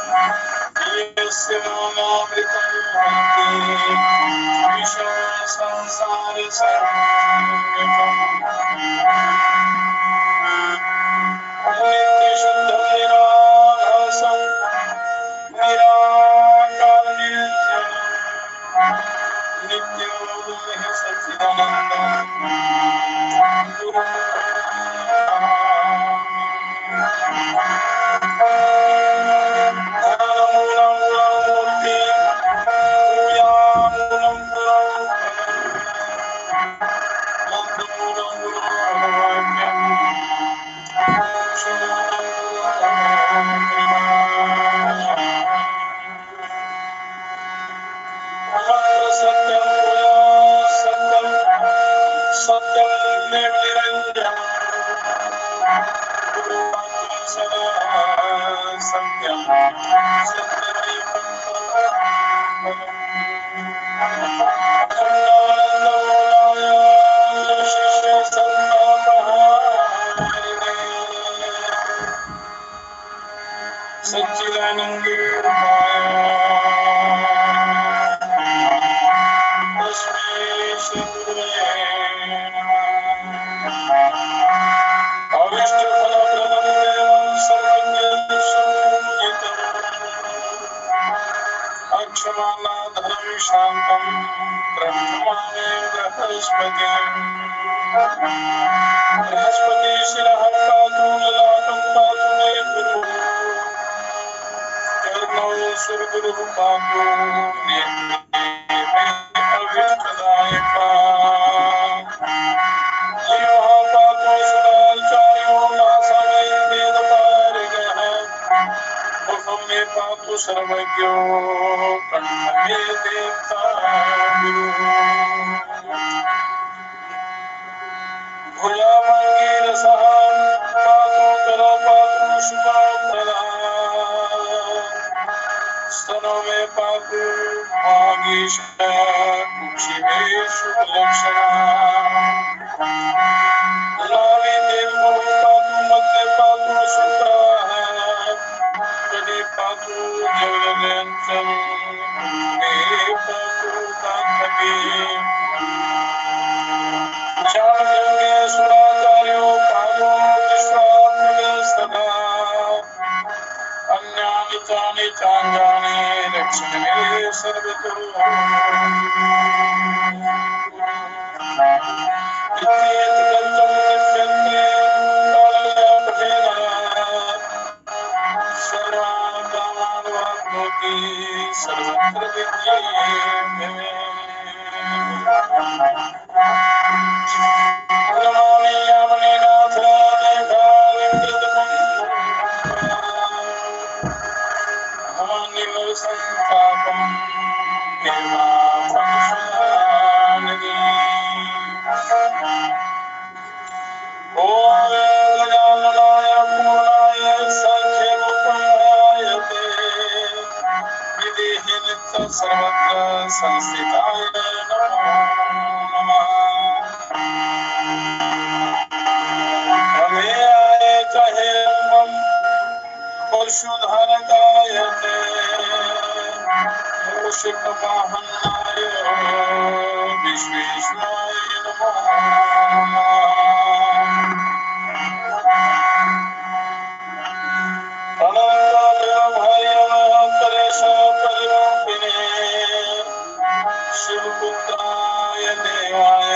यस्य नामामृतं वन्दे विश्वं संसारसारम् नित्यशुद्धं निराभासं निराकारनिर्जनं नित्योऽद्वैतं सच्चिदानन्दं गुरुं मूर्ति मूलं सच्चिदानंद अक्षमालाधरं शान्तं ब्रह्मणे बृहस्पति शिरः पातु ललाटं पातु मे गुरुः कर्णौ सुरगुरुः पातु मे अभीष्टदायकः जीवः पातु सदाचार्यो नासाय वेदपारगः मुखं मे पातु सर्वज्ञो कण्ठे देवता गुरुः भुजामङ्गीरसः पातु करो पातु शुभाप्रदा स्तनो मे पातु वागीश कुक्षिमे शुभलक्षणा लावे देवो पातु मध्ये पातु शुभ्राः कटे पातु जगदन्तं मे पातु कान्तवे चाणक्ये सुराचार्यो पादो विश्वात्मके सदा अन्यानि चानि चाञ्जानि रक्षणे सर्वतो नित्येतकल्चं नित्यन्ते कालयापठेन सर्वान् कामान् वाप्नोति सर्वत्र विद्येते सर्वत्र संस्थिताय नमो नमः अव्ययाय च हेमं परशुधरकाय ते मूषिकवाहनाय विश्वेश्वराय नमो नमः शिवपुत्राय देवाय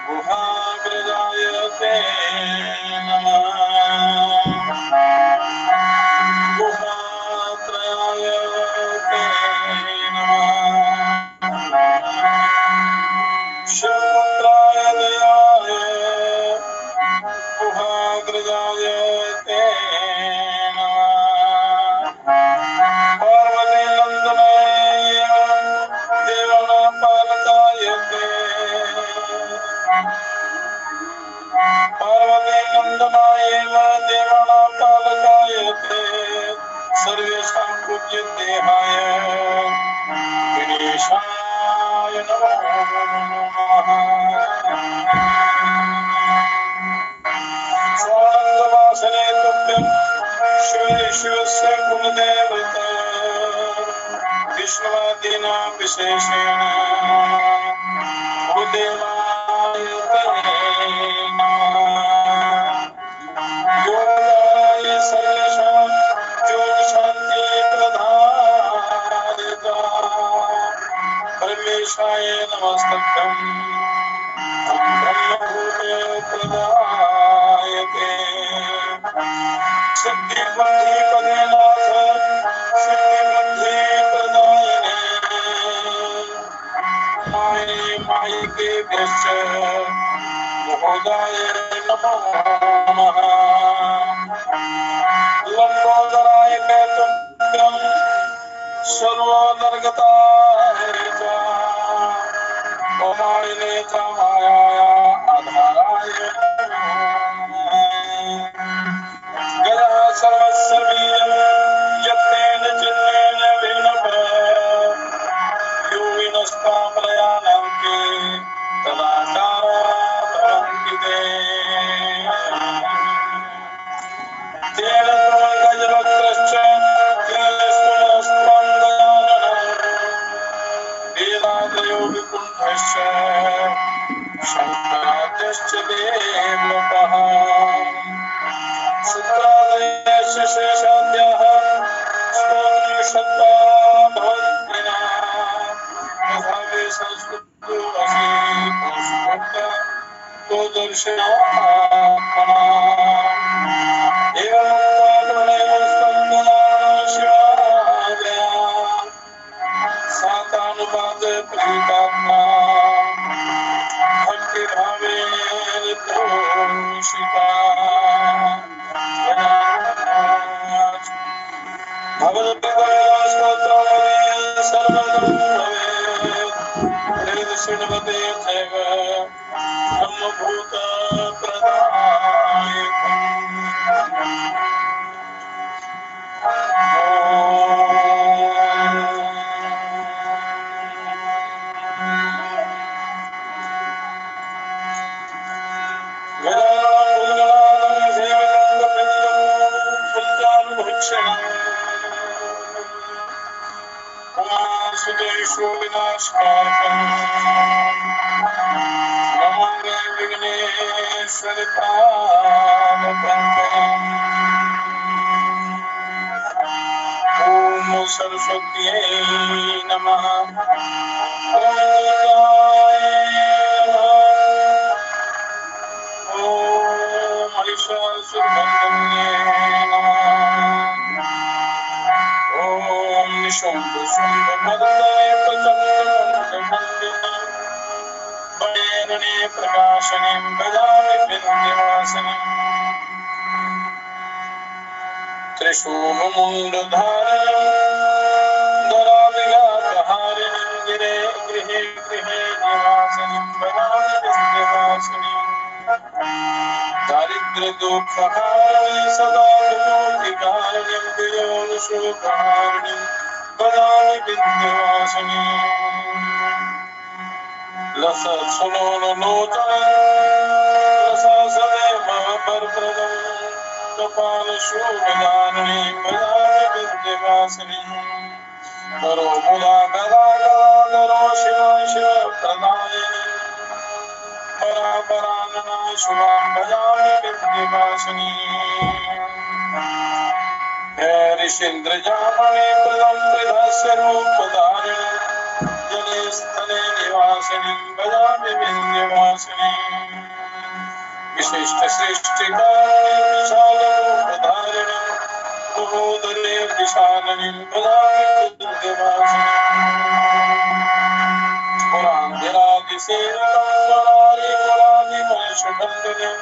गुहाग्रजाय ते नमः गुहात्रयाय ते नमः शिवपुत्राय देवाय गुहाग्रजाय ते सर्वेषां पूज्य देहाय गणेशाय नमः स्वानन्दवासने तुभ्यं शिवस्य कुलदेवता विष्णुवादीनां विशेषेण भूदेवाय ते नमः। योगाय सर्वेषां योगशान्तिप्रदायका परमेशाय नमस्तभ्यम् ब्रह्मभूते प्रदायते सिद्धिबुद्धिपदे नाथ सिद्धिबुद्धि प्रदायिने माये मायिकेभ्यश्च महोदय नमो नमः। लंबोदराय कैतुभ्यं सर्वोदरगताय च ओमायिने च मायाया आधाराय गजः सर्वस्य वीर्यं यत्तेन चिन्नेन विनभ यो विनस्तां प्रयान्ते तदाचारा भवन्ति ते तेन गजवक्त्रश्च तेजस्विनस्त्वं गजाननः वेदादयो विकुण्ठश्च शङ्कराद्यश्च देवलोकः शुक्रादयश्च शेषाद्यः स्तोत्रिषत्वा भवन्तिनः तथा वे संस्कृतो असि पुष्पोक्ता तो दर्शनात्मना एवं शिवादया सातानुपात प्रीतात्मा भक्ति भावेन तोषिता भगवद्गीता सर्वं भवेत् शृण्वते चैव ब्रह्मभूत विनाशकारकम् नमामि विघ्नेश्वरपादपङ्कजम्। ॐ सरस्वत्यै नमः। ॐ महिषासुरमर्दिन्यै नमः। ॐ निशुम्भशुम्भमर्दने प्रचण्डमुण्डमण्डिने वरेण्ये प्रकाशनीं भजामि विन्ध्यवासिनीं त्रिशूलमुण्डधारिणीं धराविघातहारिणीं गिरे गृहे गृहे निवासिनीं भजामि विन्ध्यवासिनीं दारिद्र्यदुःखहारिणीं सदा विमुक्तिकारिणीं वियोगशोकहारिणीं भजामि विन्ध्यवासिनीं लसत्सुलोचनं लससदेव वरप्रदं कपालशूलधारिणीं भजामि विन्ध्यवासिनीं करोमुदागदागदागरो शिवाय शिवप्रदायिनीं परापरानना शुभां भजामि विन्ध्यवासिनीं ऋषीन्द्रजामणि प्रदं त्रिधस्य रूपधारिणीं जले स्थले निवासिनीं भजामि विन्ध्यवासिनीं विशिष्टसृष्टिकारिणीं विशालरूपधारिणीं महोदरे विशालिनीं भजामि विन्ध्यवासिनीं पुरान्धिरादिसेवितं पुरारिपुरादिमनिषदण्डिनीं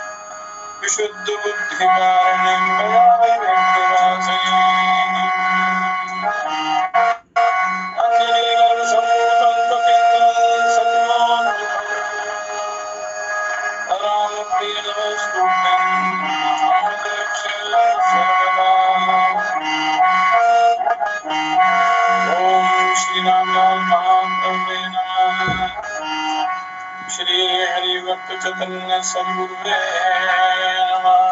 विशुद्धबुद्धिकारिणीं भजामि विन्ध्यवासिनीं श्री हरिभक्त चैतन्य सद्गुरुदेव नमः।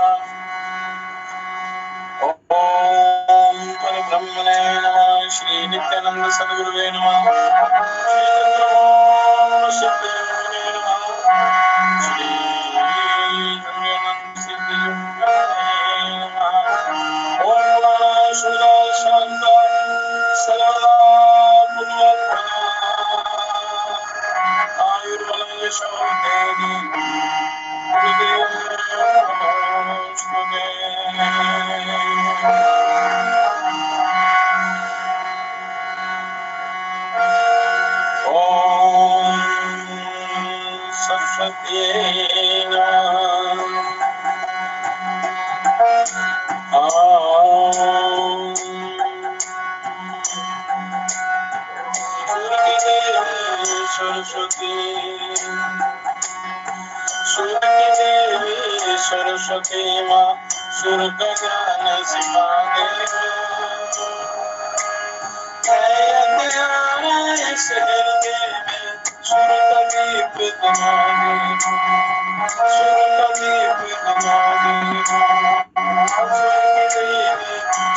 ओम ब्रह्मणे नमः श्री नित्यानंद सद्गुरुवे नमः श्री चंद्रमौली सिद्धयोगिने नमः श्री जन्मानंद सिद्धयोगिने नमः ओम नमः शिवाय शांत सर्वदा पुण्यफला आयुर्बलं यशोधेहि सरस्वती सरस्वती माँ सुर का ज्ञान सिखा दे सुर का दीप दिखा दे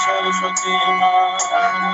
सरस्वती माँ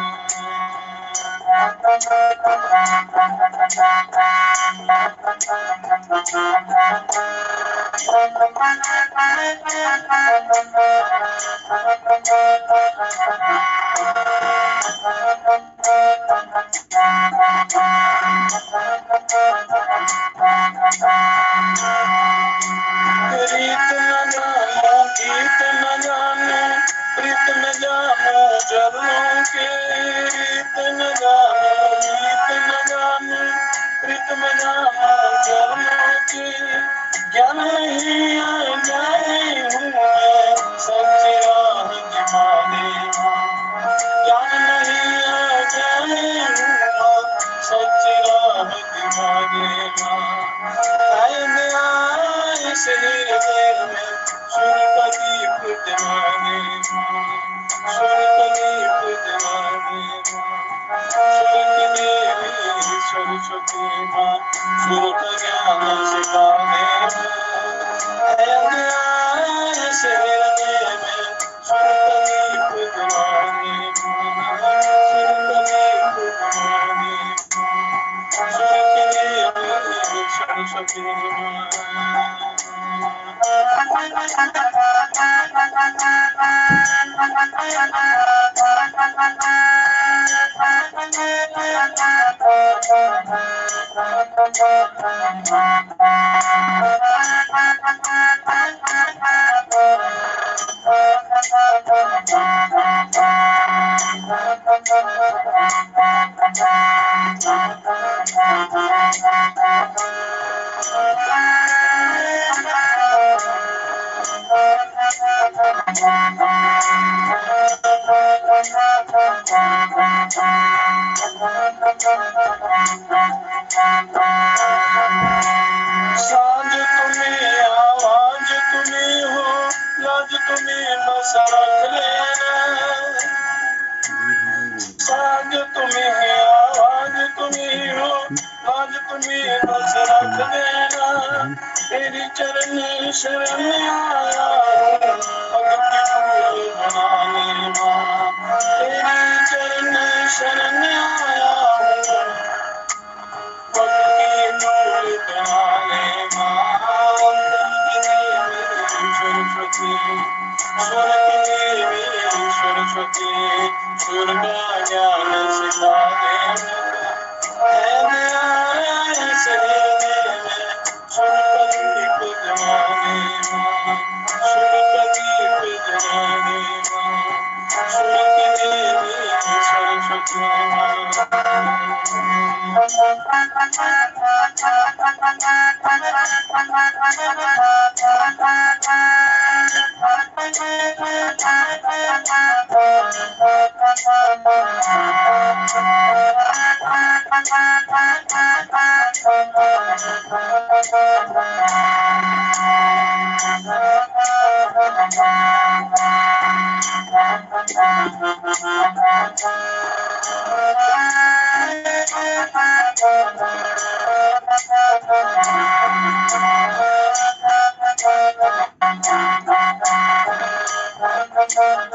बंधन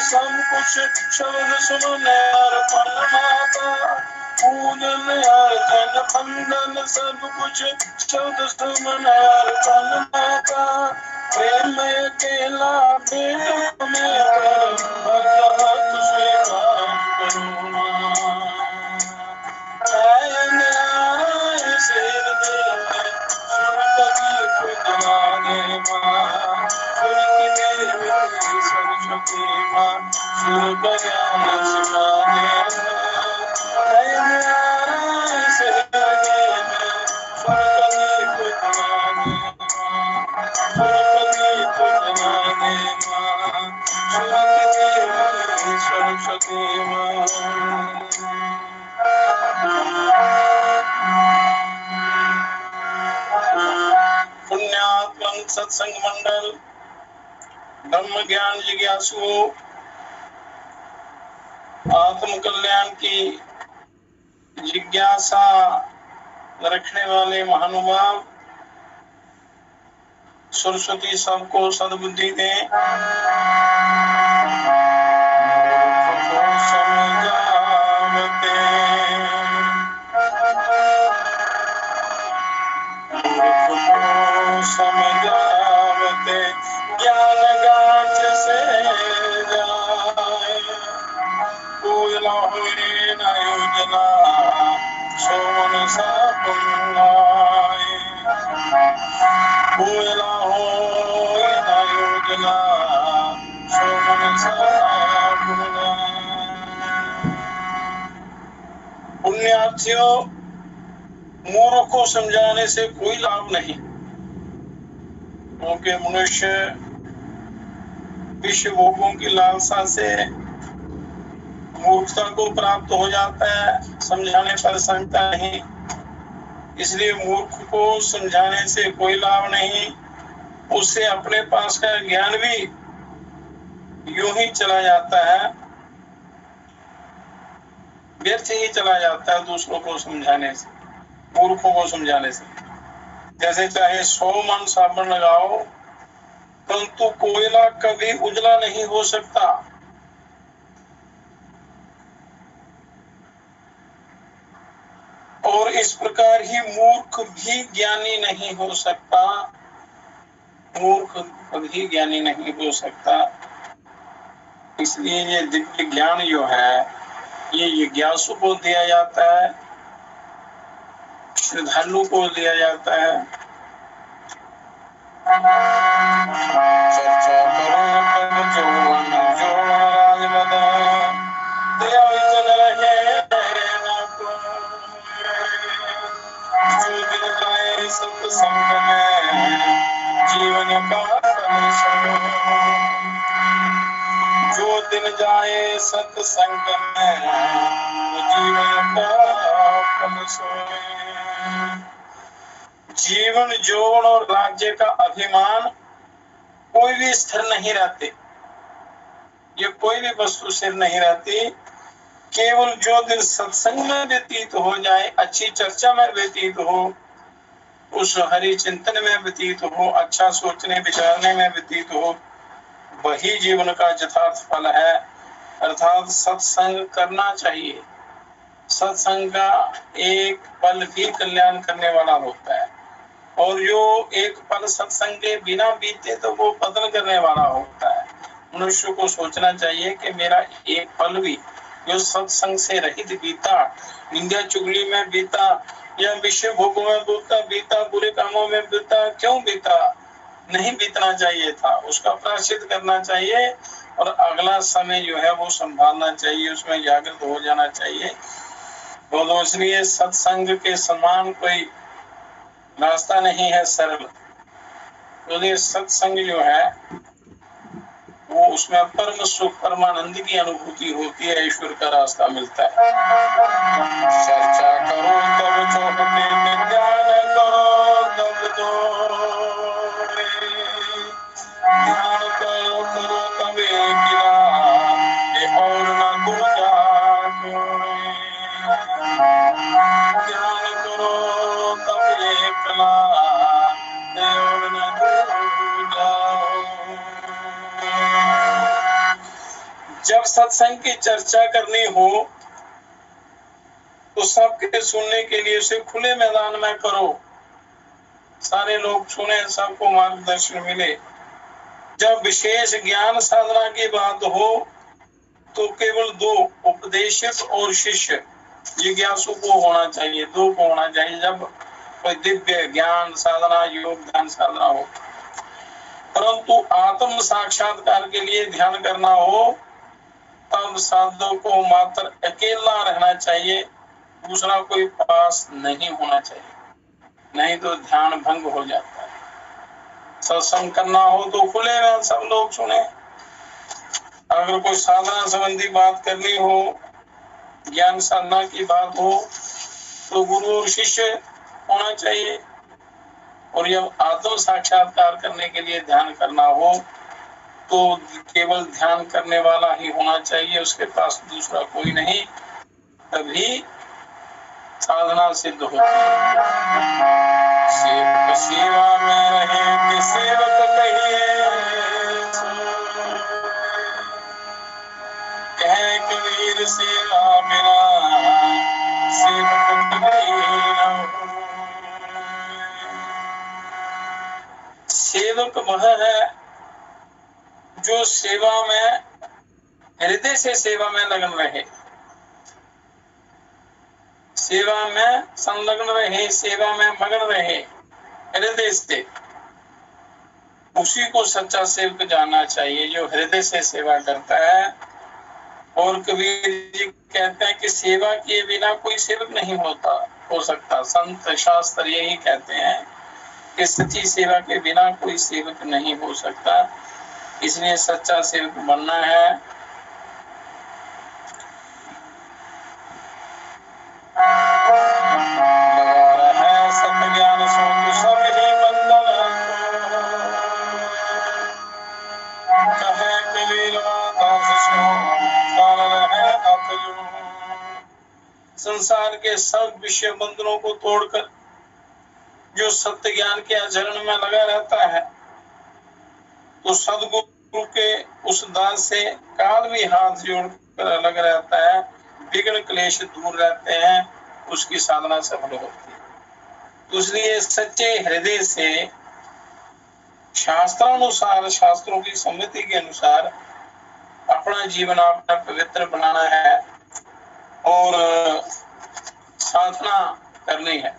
सब कुछ शब्द सुन अर्पण माता, पूजन अर्चन बंधन सब कुछ शब्द सुन अर्पण माता, प्रेम अकेला भेद में भगवत स्वीकार करुणा, शेर देवे स्वर्ग की खुदवाने माँ, सरस्वती माँ स्वर्ग ज्ञान सिखाने, शेर देवे स्वर्ग की खुदवाने माँ, स्वर्ग की खुदवाने माँ, सरस्वती माँ। पुण्यात्मन सत्संग मंडल, ब्रह्म ज्ञान जिज्ञासु, आत्म कल्याण की जिज्ञासा रखने वाले महानुभाव, सरस्वती सबको सद्बुद्धि दे। समझावते ज्ञान गांठ से जाए, कोयला हुए न योजना सोमन सा पुंगाए, कोयला हुए न योजना सोमन सा पुंगाए। पुण्यार्थियों, मूर्ख को समझाने से कोई लाभ नहीं, क्योंकि मनुष्य विषय भोगों की लालसा से मूर्खता को प्राप्त हो जाता है, समझाने पर समझता नहीं। इसलिए मूर्ख को समझाने से कोई लाभ नहीं, उससे अपने पास का ज्ञान भी यूं ही चला जाता है, व्यर्थ ही चला जाता है दूसरों को समझाने से, मूर्खों को समझाने से। जैसे चाहे 100 मन साबुन लगाओ, परंतु कोयला कभी उजला नहीं हो सकता। और इस प्रकार ही मूर्ख भी ज्ञानी नहीं हो सकता, मूर्ख कभी ज्ञानी नहीं हो सकता। इसलिए ये दिव्य ज्ञान जो है ये जिज्ञासु को दिया जाता है, श्रद्धालु को दिया जाता है। चर्चा करो तब जो सत्संग में जीवन का जो दिन जाए सत्संग में जीवन का फल सोए। जीवन, यौवन और राज्य का अभिमान कोई भी स्थिर नहीं रहते, ये कोई भी वस्तु स्थिर नहीं रहती। केवल जो दिन सत्संग में व्यतीत हो जाए, अच्छी चर्चा में व्यतीत हो, उस हरि चिंतन में व्यतीत हो, अच्छा सोचने विचारने में व्यतीत हो, वही जीवन का यथार्थ फल है। अर्थात सत्संग करना चाहिए। सत्संग का एक पल भी कल्याण करने वाला होता है, और जो एक पल सत्संग के बिना बीते तो वो पतन करने वाला होता है। मनुष्य को सोचना चाहिए कि मेरा एक पल भी जो सत्संग से रहित बीता, निंदा चुगली में बीता या विषय भोगों में बीता, बुरे कामों में बीता, क्यों बीता? नहीं बीतना चाहिए था, उसका प्रायश्चित करना चाहिए और अगला समय जो है वो संभालना चाहिए, उसमें जागृत हो जाना चाहिए। तो इसलिए सत्संग के समान कोई रास्ता नहीं है सरल। तो ये सत्संग जो है वो उसमें परम सुख, परमानंद की अनुभूति होती है, ईश्वर का रास्ता मिलता है। चर्चा करो तब चौपटे में ध्यान करो तब दो, ध्यान करो तब एक और ना दूजा, ध्यान करो तब एक जब सत्संग की चर्चा करनी हो तो सबके सुनने के लिए उसे खुले मैदान में करो, सारे लोग सुने, सबको मार्गदर्शन मिले। जब विशेष ज्ञान साधना की बात हो तो केवल दो, उपदेशक और शिष्य, जिज्ञासु को होना चाहिए, दो को होना चाहिए। जब कोई दिव्य ज्ञान साधना, योग ध्यान साधना हो, परंतु आत्म साक्षात्कार के लिए ध्यान करना हो तब साधक को मात्र अकेला रहना चाहिए, दूसरा कोई पास नहीं होना चाहिए, नहीं तो ध्यान भंग हो जाता है। सत्संग करना हो तो खुले में सब लोग सुने। अगर कोई साधना संबंधी बात करनी हो, ज्ञान साधना की बात हो तो गुरु और शिष्य होना चाहिए। और जब आत्म साक्षात्कार करने के लिए ध्यान करना हो तो केवल ध्यान करने वाला ही होना चाहिए, उसके पास दूसरा कोई नहीं, तभी साधना सिद्ध होती है। सेवक सेवा में रहे कि सेवक कहिए, कहे कबीर सेवा बिना सेवक कहिए। सेवक वह है जो सेवा में, हृदय से सेवा में लगन रहे, सेवा में संलग्न रहे, सेवा में मगन रहे हृदय से, उसी को सच्चा सेवक जानना चाहिए, जो हृदय से सेवा करता है। और कबीर जी कहते हैं कि सेवा किए बिना कोई सेवक नहीं हो सकता। संत शास्त्र यही कहते हैं कि सच्ची सेवा के बिना कोई सेवक नहीं हो सकता, इसलिए सच्चा सेवक बनना है। सत्य ज्ञान सो सब ही बंधन, कहे कबीर संसार के सब विषय बंधनों को तोड़कर जो सत्य ज्ञान के आचरण में लगा रहता है तो सदगुरु के उस दास से काल भी हाथ जोड़कर अलग रहता है, विघ्न क्लेश दूर रहते हैं, उसकी साधना सफल होती है। तो इसलिए सच्चे हृदय से शास्त्रानुसार, शास्त्रों की सम्मति के अनुसार अपना जीवन अपना पवित्र बनाना है और साधना करनी है।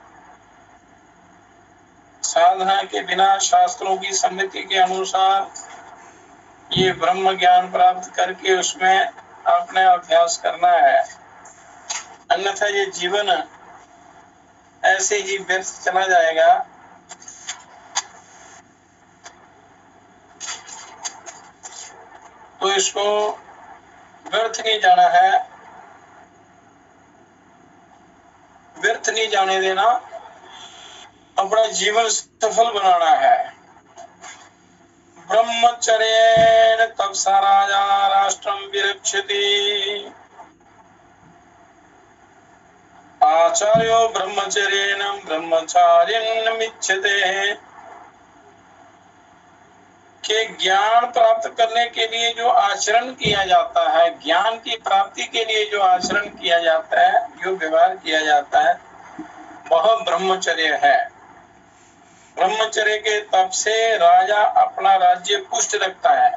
साधना के बिना शास्त्रों की सम्मति के अनुसार ये ब्रह्म ज्ञान प्राप्त करके उसमें अपने अभ्यास करना है, अन्यथा ये जीवन ऐसे ही व्यर्थ चला जाएगा। तो इसको व्यर्थ नहीं जाना है, व्यर्थ नहीं जाने देना, अपना जीवन सफल बनाना है। ब्रह्मचर्येण तपसा राजा राष्ट्रम विरक्षति, आचार्यो ब्रह्मचर्येण ब्रह्मचारिण्यमिच्छते। के ज्ञान प्राप्त करने के लिए जो आचरण किया जाता है, ज्ञान की प्राप्ति के लिए जो आचरण किया जाता है, जो व्यवहार किया जाता है, वह ब्रह्मचर्य है। ब्रह्मचर्य के तप से राजा अपना राज्य पुष्ट रखता है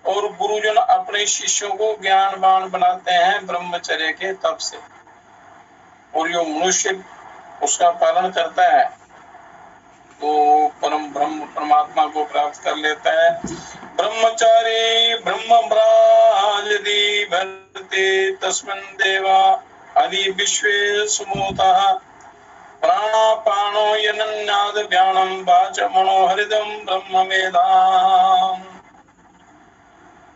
और गुरुजन अपने शिष्यों को ज्ञानवान बनाते हैं ब्रह्मचर्य के तप से। और जो मनुष्य उसका पालन करता है तो परम ब्रह्म परमात्मा को प्राप्त कर लेता है। ब्रह्मचारी ब्रह्मभ्राजति भरते तस्मिन् देवा आदि विश्वे सुमोतः, प्राणापानो यनन्नाद व्यानम वाच मनोहरिदम ब्रह्मवेदाम।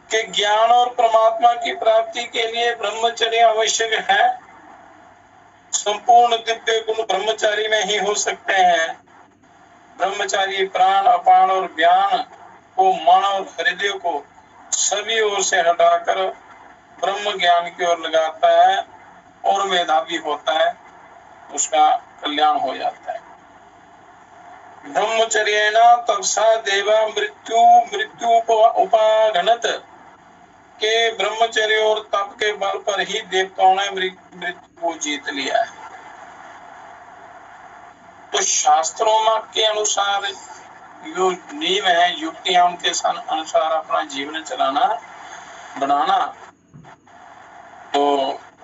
के ज्ञान और परमात्मा की प्राप्ति के लिए ब्रह्मचर्य आवश्यक है। संपूर्ण दिव्य गुण ब्रह्मचारी में ही हो सकते हैं। ब्रह्मचारी प्राण अपान और ज्ञान को, मन और हृदय को सभी ओर से हटाकर ब्रह्म ज्ञान की ओर लगाता है और मेधावी होता है, उसका कल्याण हो जाता है। ब्रह्मचर्येण तपसा देवा मृत्यु उपागनत, कि ब्रह्मचर्य और तप के बल पर ही देवताओं ने मृत्यु को जीत लिया है। तो शास्त्रों के अनुसार जो नियम है, युक्तियां, उनके अनुसार अपना जीवन चलाना, बनाना, तो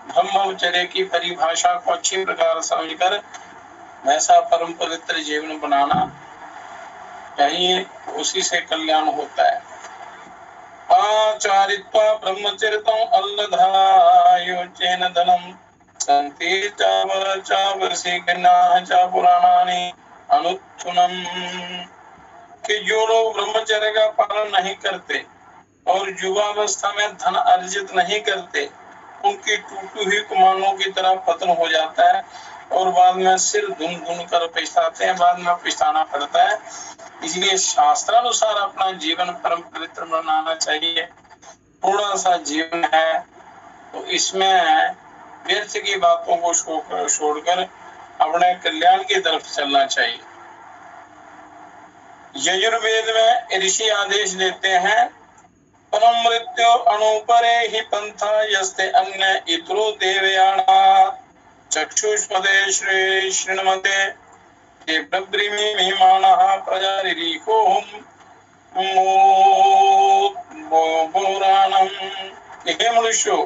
ब्रह्मचर्य की परिभाषा को अच्छी प्रकार समझकर वैसा परम पवित्र जीवन बनाना चाहिए, उसी से कल्याण होता है। आचारित्वा ब्रह्मचर्यं अल्लधायोचेन धनम संति चावरसी गन्नाः च पुराणानि अनुत्थुनम। कि जो लोग ब्रह्मचर्य का पालन नहीं करते और युवावस्था में धन अर्जित नहीं करते, उनकी टूटी हुई कमानों की तरह पतन हो जाता है और बाद में सिर धुन धुन कर पछताते हैं, बाद में पछताना पड़ता है। इसलिए शास्त्रानुसार अपना जीवन परम पवित्र बनाना चाहिए। थोड़ा सा जीवन है तो इसमें व्यर्थ की बातों को छोड़कर अपने कल्याण की तरफ चलना चाहिए। यजुर्वेद में ऋषि आदेश देते हैं, परम मृत्यु अणुपरे ही पंथा यस्ते अन्य इतरो देवयाना चक्षुष्पदे श्री श्रीणमते ते ब्रह्मी महिमानः प्रजारिरीकोहम पुराणम। हे मनुष्यों,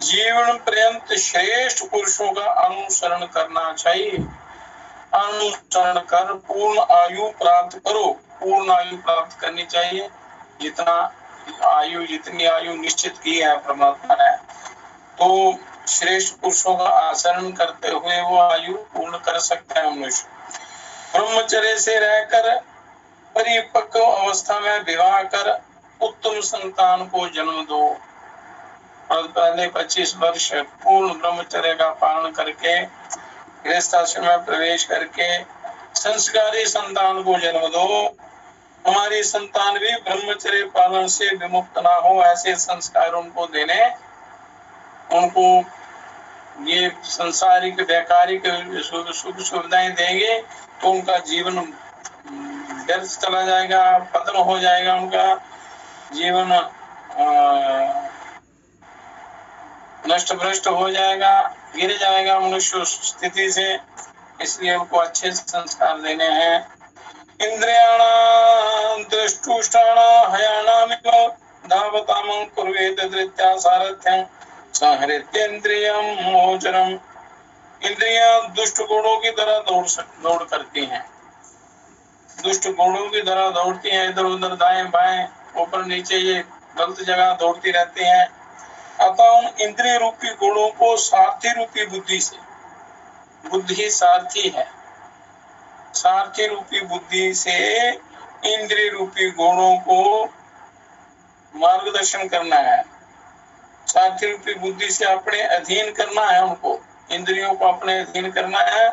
जीवन पर्यंत श्रेष्ठ पुरुषों का अनुसरण करना चाहिए। अनुसरण कर पूर्ण आयु प्राप्त करो। पूर्ण आयु प्राप्त करनी चाहिए। जितनी आयु निश्चित की है परमात्मा ने, तो श्रेष्ठ पुरुषों का आचरण करते हुए वो आयु पूर्ण कर सकता है मनुष्य। ब्रह्मचर्य से रहकर परिपक्व अवस्था में विवाह कर उत्तम संतान को जन्म दो। और पहले 25 वर्ष पूर्ण ब्रह्मचर्य का पालन करके गृहस्थाश्रम में प्रवेश करके संस्कारी संतान को जन्म दो। हमारी संतान भी ब्रह्मचर्य पालन से विमुक्त ना हो, ऐसे संस्कार उनको देने, उनको ये संसारिक वैकारिक सुख सुविधाएं देंगे तो उनका जीवन व्यर्थ चला जाएगा, पतन हो जाएगा, उनका जीवन नष्ट भ्रष्ट हो जाएगा, गिर जाएगा मनुष्य स्थिति से। इसलिए उनको अच्छे संस्कार देने हैं। इंद्रियाणां दृष्टुष्टाणां हयानामिव धावतामं कुर्वेत धृत्या सारथ्यं संहृत्येन्द्रियं मोचनम्। इंद्रियां दुष्ट घोड़ों की तरह दौड़ करती हैं, दुष्ट घोड़ों की तरह दौड़ती हैं, इधर उधर दाएं बाएं ऊपर नीचे, ये गलत जगह दौड़ती रहती हैं। अतः उन इंद्रिय रूपी घोड़ों को सारथी रूपी बुद्धि से, बुद्धि सारथी है, सारथी रूपी बुद्धि से इंद्रिय रूपी घोड़ों को मार्गदर्शन करना है। सारथी रूपी बुद्धि से अपने अधीन करना है, उनको इंद्रियों को अपने अधीन करना है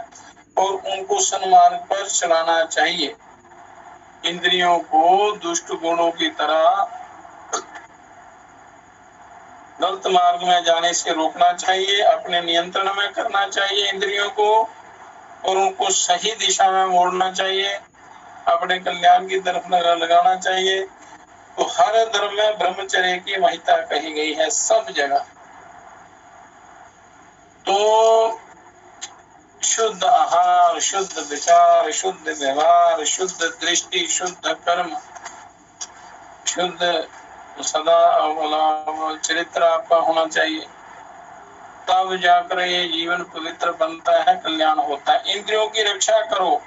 और उनको सन्मार्ग पर चलाना चाहिए। इंद्रियों को दुष्ट गुणों की तरह गलत मार्ग में जाने से रोकना चाहिए, अपने नियंत्रण में करना चाहिए इंद्रियों को, और उनको सही दिशा में मोड़ना चाहिए, अपने कल्याण की तरफ लगाना चाहिए। तो हर धर्म में ब्रह्मचर्य की महत्ता कही गई है, सब जगह। तो शुद्ध आहार, शुद्ध विचार, शुद्ध व्यवहार, शुद्ध दृष्टि, शुद्ध कर्म, शुद्ध सदा चरित्र आपका होना चाहिए, तब जाकर ये जीवन पवित्र बनता है, कल्याण होता है। इंद्रियों की रक्षा करो,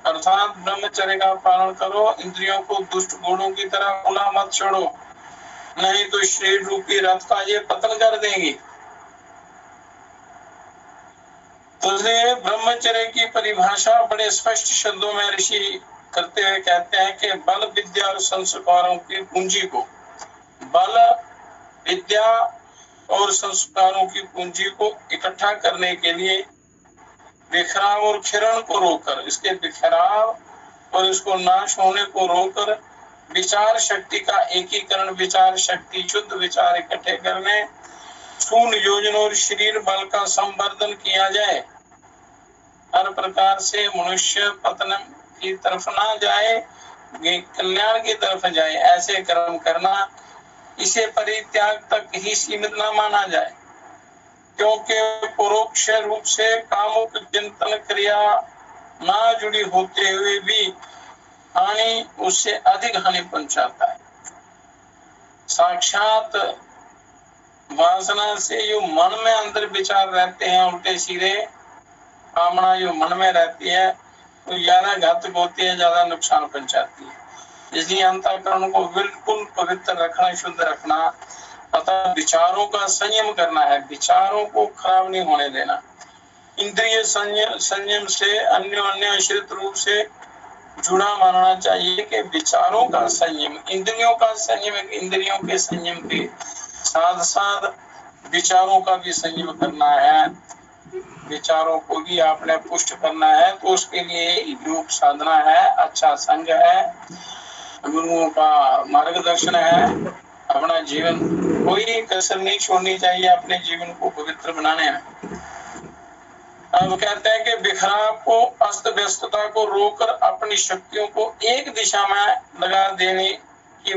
अर्थात ब्रह्मचर्य का पालन करो। इंद्रियों को दुष्ट गुणों की तरह खुला मत छोड़ो, नहीं तो शरीर रूपी रथ का ये पतन कर देंगे। तो ब्रह्मचर्य की परिभाषा बड़े स्पष्ट शब्दों में ऋषि करते हुए कहते हैं कि बल, विद्या और संस्कारों की पूंजी को, बल, विद्या और संस्कारों की पूंजी को इकट्ठा करने के लिए बिखराव और क्षरण को रोककर, इसके बिखराव और इसको नाश होने को रोककर विचार शक्ति का एकीकरण, विचार शक्ति, शुद्ध विचार इकट्ठे करने, सुनियोजन और शरीर बल का संवर्धन किया जाए। हर प्रकार से मनुष्य पतन की तरफ ना जाए, कल्याण की तरफ जाए, ऐसे कर्म करना। इसे परित्याग तक ही सीमित न माना जाए, क्योंकि परोक्ष रूप से कामुक चिंतन क्रिया ना जुड़ी होते हुए भी हानि उससे अधिक हानि पहुंचाता है। साक्षात वासना से जो मन में अंदर विचार रहते हैं उल्टे सीधे, कामना जो मन में रहती है तो ज्यादा घातक होती है, ज्यादा नुकसान पहुंचाती है। इसलिए अंतःकरण को बिल्कुल पवित्र रखना, शुद्ध रखना, अतः विचारों का संयम करना है, विचारों को खराब नहीं होने देना। इंद्रिय संयम से अन्य आश्रित रूप से जुड़ा मानना चाहिए कि विचारों का संयम, इंद्रियों का संयम, इंद्रियों के संयम के साथ साथ विचारों का भी संयम करना है। विचारों को भी आपने पुष्ट करना है तो उसके लिए योग साधना है, अच्छा संग है, गुरुओं का मार्गदर्शन है। अपना जीवन कोई कसर नहीं छोड़नी चाहिए अपने जीवन को पवित्र बनाने में। अब कहते हैं कि बिखराव को, अस्त व्यस्तता को रोककर अपनी शक्तियों को एक दिशा में लगा देने की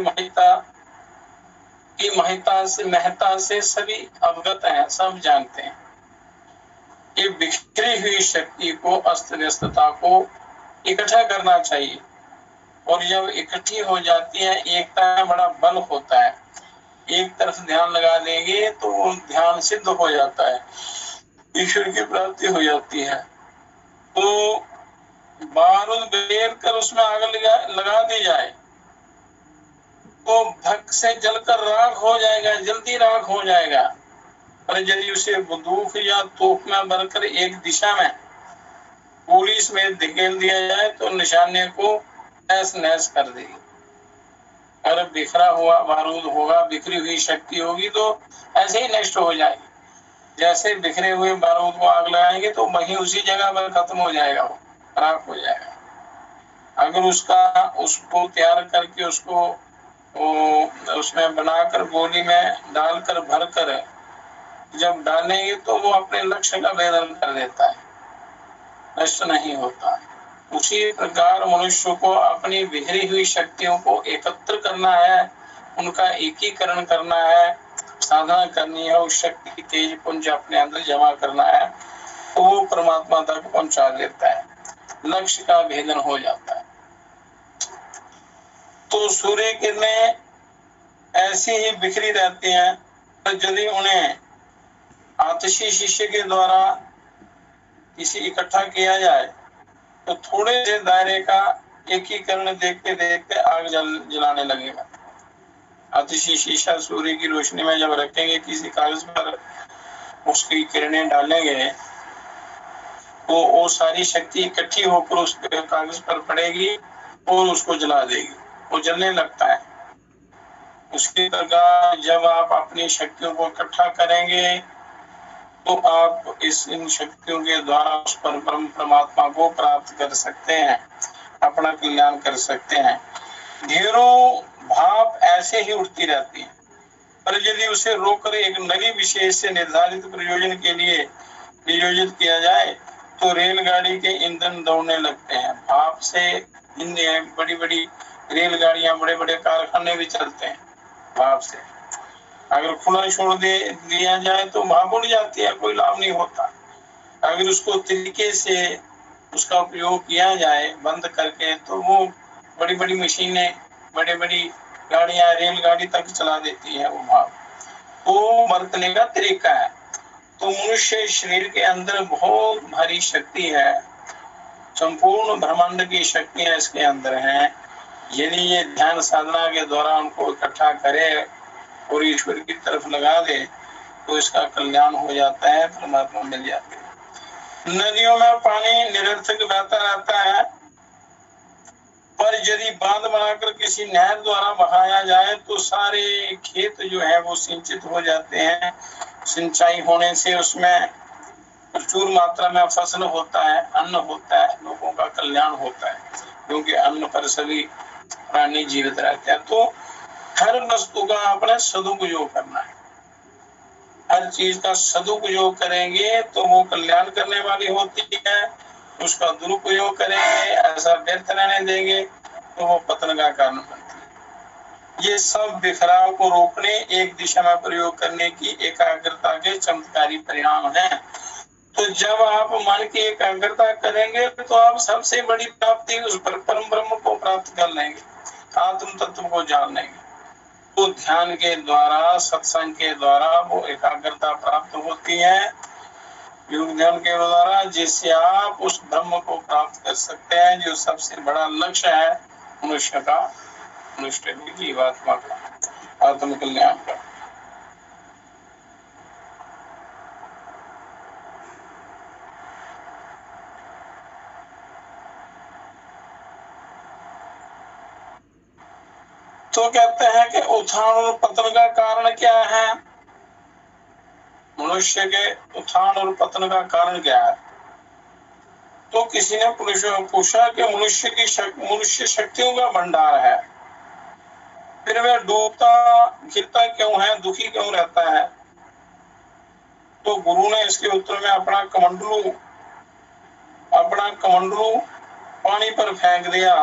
महत्ता से सभी अवगत हैं, सब जानते हैं। ये बिखरी हुई शक्ति को, अस्त व्यस्तता को इकट्ठा करना चाहिए, और जब इकट्ठी हो जाती है, एकता में बड़ा बल होता है। एक तरफ ध्यान लगा देंगे तो वो ध्यान सिद्ध हो जाता है, ईश्वर की प्राप्ति हो जाती है। तो बारूद बेर कर उसमें आग लगा दी जाए तो भक से जलकर राख हो जाएगा, जल्दी राख हो जाएगा। पर यदि उसे बंदूक या तोप में भरकर एक दिशा में पुलिस में धकेल दिया जाए तो निशाने को तहस नहस कर देगी। अगर बिखरा हुआ बारूद होगा, बिखरी हुई शक्ति होगी तो ऐसे ही नष्ट हो जाएगी। जैसे बिखरे हुए बारूद को आग लगाएंगे तो वहीं उसी जगह पर खत्म हो जाएगा, वो खराब हो जाएगा। अगर उसको तैयार करके उसको उसमें बनाकर गोली में डालकर भरकर जब डालेंगे तो वो अपने लक्ष्य का भेदन कर देता है, नष्ट नहीं होता है। उसी प्रकार मनुष्य को अपनी बिखरी हुई शक्तियों को एकत्र करना है, उनका एकीकरण करना है, साधना करनी है, उस शक्ति की तेज पुंज अपने अंदर जमा करना है तो वो परमात्मा तक पहुंचा देता है, लक्ष्य का भेदन हो जाता है। तो सूर्य किरणें ऐसी ही बिखरी रहती हैं, तो यदि उन्हें आतिशी शिष्य के द्वारा किसी इकट्ठा किया जाए तो थोड़े से दायरे का एकीकरण देखते देखते आग जलाने लगेगा। आतिशी शीशा सूर्य की रोशनी में जब रखेंगे, किसी कागज पर उसकी किरणें डालेंगे तो वो सारी शक्ति इकट्ठी होकर उस कागज पर पड़ेगी और उसको जला देगी, वो जलने लगता है। उसकी प्रकार जब आप अपनी शक्तियों को इकट्ठा करेंगे तो आप इन शक्तियों के द्वारा उस परमात्मा को प्राप्त कर सकते हैं, अपना कल्याण कर सकते हैं। ढेरों भाप ऐसे ही उठती रहती है, पर यदि उसे रोककर एक नली विशेष से निर्धारित प्रयोजन के लिए नियोजित किया जाए तो रेलगाड़ी के ईंधन दौड़ने लगते हैं। भाप से बड़ी बड़ी रेलगाड़ियां, बड़े बड़े कारखाने भी चलते हैं भाप से। अगर खुला छोड़ दिया जाए तो भाप उड़ जाती है, कोई लाभ नहीं होता। अगर उसको तरीके से उसका उपयोग किया जाए बंद करके तो वो बड़ी बड़ी मशीनें, बड़ी बड़ी गाड़ियां, रेलगाड़ी तक चला देती है वो भाप। तो बरतने का तरीका है। तो मनुष्य शरीर के अंदर बहुत भारी शक्ति है, संपूर्ण ब्रह्मांड की शक्तियां इसके अंदर हैं। यदि ये ध्यान साधना के द्वारा उनको इकट्ठा करे और ईश्वर की तरफ लगा दे तो इसका कल्याण हो जाता है, परमात्मा मिल जाते हैं। नदियों में पानी निरंतर बहता रहता है, पर यदि बांध बनाकर किसी नहर द्वारा बहाया जाए तो सारे खेत जो है वो सिंचित हो जाते हैं। सिंचाई होने से उसमें प्रचुर मात्रा में फसल होता है, अन्न होता है, लोगों का कल्याण होता है, क्योंकि अन्न पर सभी प्राणी जीवित रहते हैं। तो हर वस्तु का अपना सदुपयोग करना है, हर चीज का सदुपयोग करेंगे तो वो कल्याण करने वाली होती है। उसका दुरुपयोग करेंगे, ऐसा व्यर्थ रहने देंगे तो वो पतन का कारण बनती है। ये सब बिखराव को रोकने, एक दिशा में प्रयोग करने की एकाग्रता के चमत्कारी परिणाम हैं। तो जब आप मन की एकाग्रता करेंगे तो आप सबसे बड़ी प्राप्ति उस परम ब्रह्म को प्राप्त कर लेंगे, आत्म तत्व को जान लेंगे। तो ध्यान के द्वारा, सत्संग के द्वारा वो एकाग्रता प्राप्त होती है, योग ध्यान के द्वारा, जिससे आप उस ब्रह्म को प्राप्त कर सकते हैं, जो सबसे बड़ा लक्ष्य है मनुष्य का, मनुष्य की जीवात्मा का, आत्म कल्याण का। तो कहते हैं कि उत्थान और पतन का कारण क्या है? मनुष्य के उत्थान और पतन का कारण क्या है? तो किसी ने पूछा कि मनुष्य शक्तियों का भंडार है, फिर वह डूबता गिरता क्यों है, दुखी क्यों रहता है? तो गुरु ने इसके उत्तर में अपना कमंडलू पानी पर फेंक दिया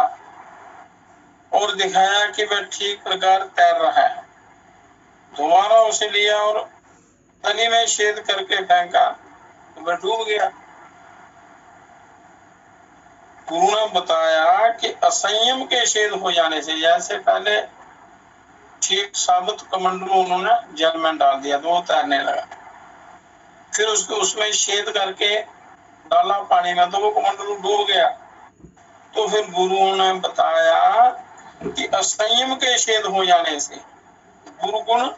और दिखाया कि वह ठीक प्रकार तैर रहा है। दोबारा उसे लिया और तनी में छेद करके फेंका तो वह डूब गया। गुरु ने बताया कि असंयम के छेद हो जाने से, जैसे पहले ठीक साबुत कमंडलू उन्होंने जल में डाल दिया तो वो तैरने लगा, फिर उसमें छेद करके डाला पानी में तो वो कमंडलू डूब गया। तो फिर गुरुओं ने बताया कि असंयम के छेद हो जाने से दुर्गुण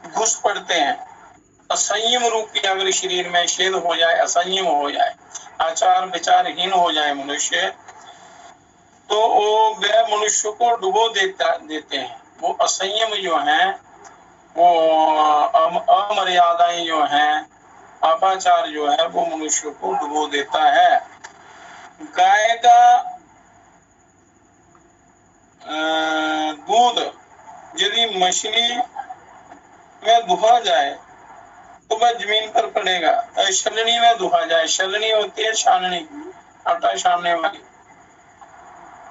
घुस पड़ते हैं। असंयम रूपी अगर शरीर में छेद हो जाए, असंयम हो जाए, आचार विचारहीन हो जाए मनुष्य, तो वो वह मनुष्य को डुबो देते हैं। वो असंयम जो है, वो अमर्यादाएं जो हैं, अपाचार जो है, वो मनुष्य को डुबो देता है। गाय का दूध यदि मछली में दुहा जाए तो वह जमीन पर पड़ेगा। छलनी में दुहा जाए, छलनी होती है छाननी, आटा छानने वाली,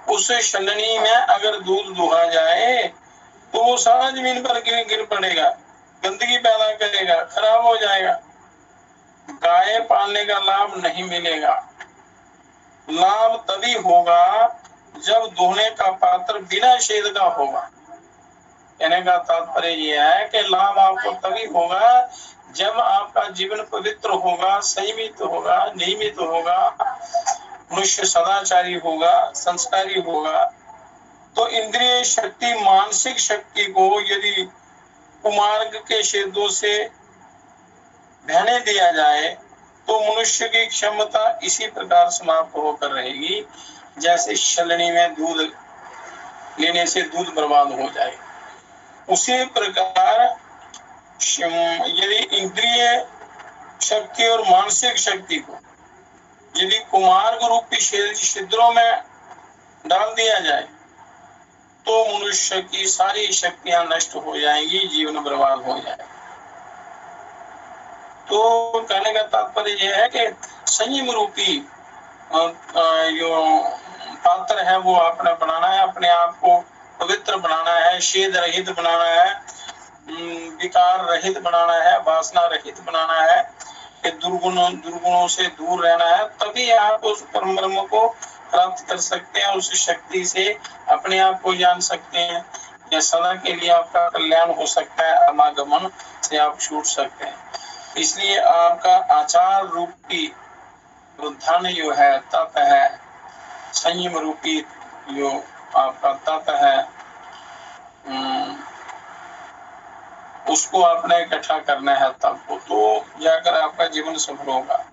उस छलनी में अगर दूध दुहा जाए तो वो सारा जमीन पर गिर पड़ेगा, गंदगी पैदा करेगा, खराब हो जाएगा। गाय पालने का लाभ नहीं मिलेगा। लाभ तभी होगा जब दुहने का पात्र बिना छेद का होगा। कहने का तात्पर्य यह है कि लाभ आपको तभी होगा जब आपका जीवन पवित्र होगा, संयमित होगा, नियमित होगा, मनुष्य सदाचारी होगा, संस्कारी होगा। तो इंद्रिय शक्ति, मानसिक शक्ति को यदि कुमार्ग के छेदों से बहने दिया जाए तो मनुष्य की क्षमता इसी प्रकार समाप्त होकर रहेगी जैसे छलनी में दूध लेने से दूध बर्बाद हो जाए। उसी प्रकार यदि इंद्रिय शक्ति और मानसिक शक्ति को यदि कुमार्ग रूपी छिद्रों में डाल दिया जाए तो मनुष्य की सारी शक्तियां नष्ट हो जाएंगी, जीवन बर्बाद हो जाएगा। तो कहने का तात्पर्य यह है कि संयम रूपी जो पात्र है वो आपने बनाना है, अपने आप को पवित्र बनाना है, छेद रहित बनाना है, विकार रहित बनाना है, वासना रहित बनाना है, दुर्गुणों से दूर रहना है। तभी आप उस परम ब्रह्म को प्राप्त कर सकते हैं, उस शक्ति से अपने आप को जान सकते हैं, या सदा के लिए आपका कल्याण हो सकता है, आवागमन से आप छूट सकते हैं। इसलिए आपका आचार रूपी धन जो है, तप है, संयम रूपी जो आपका तप है, उसको आपने इकट्ठा करना है तप को, तो जाकर आपका जीवन सफल होगा।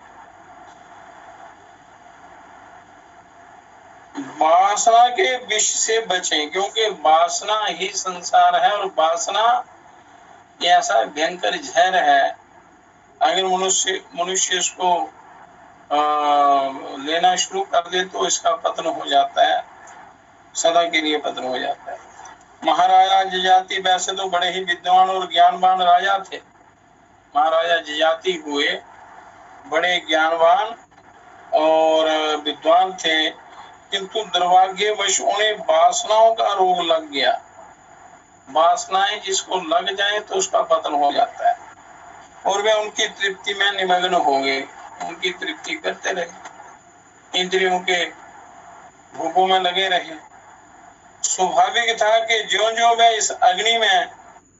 वासना के विष से बचें, क्योंकि वासना ही संसार है और वासना ऐसा भयंकर जहर है, अगर मनुष्य इसको लेना शुरू कर दे तो इसका पतन हो जाता है, सदा के लिए पतन हो जाता है। महाराजा जजाति वैसे तो बड़े ही विद्वान और ज्ञानवान राजा थे। महाराजा जजाति हुए बड़े ज्ञानवान और विद्वान थे, किंतु दुर्भाग्यवश उन्हें वासनाओं का रोग लग गया। वासनाएं जिसको लग जाए तो उसका पतन हो जाता है और वे उनकी तृप्ति में निमग्न हो गए, उनकी तृप्ति करते रहे, इंद्रियों के भोगों में लगे रहे। स्वाभाविक था कि ज्यों-ज्यों वे इस अग्नि में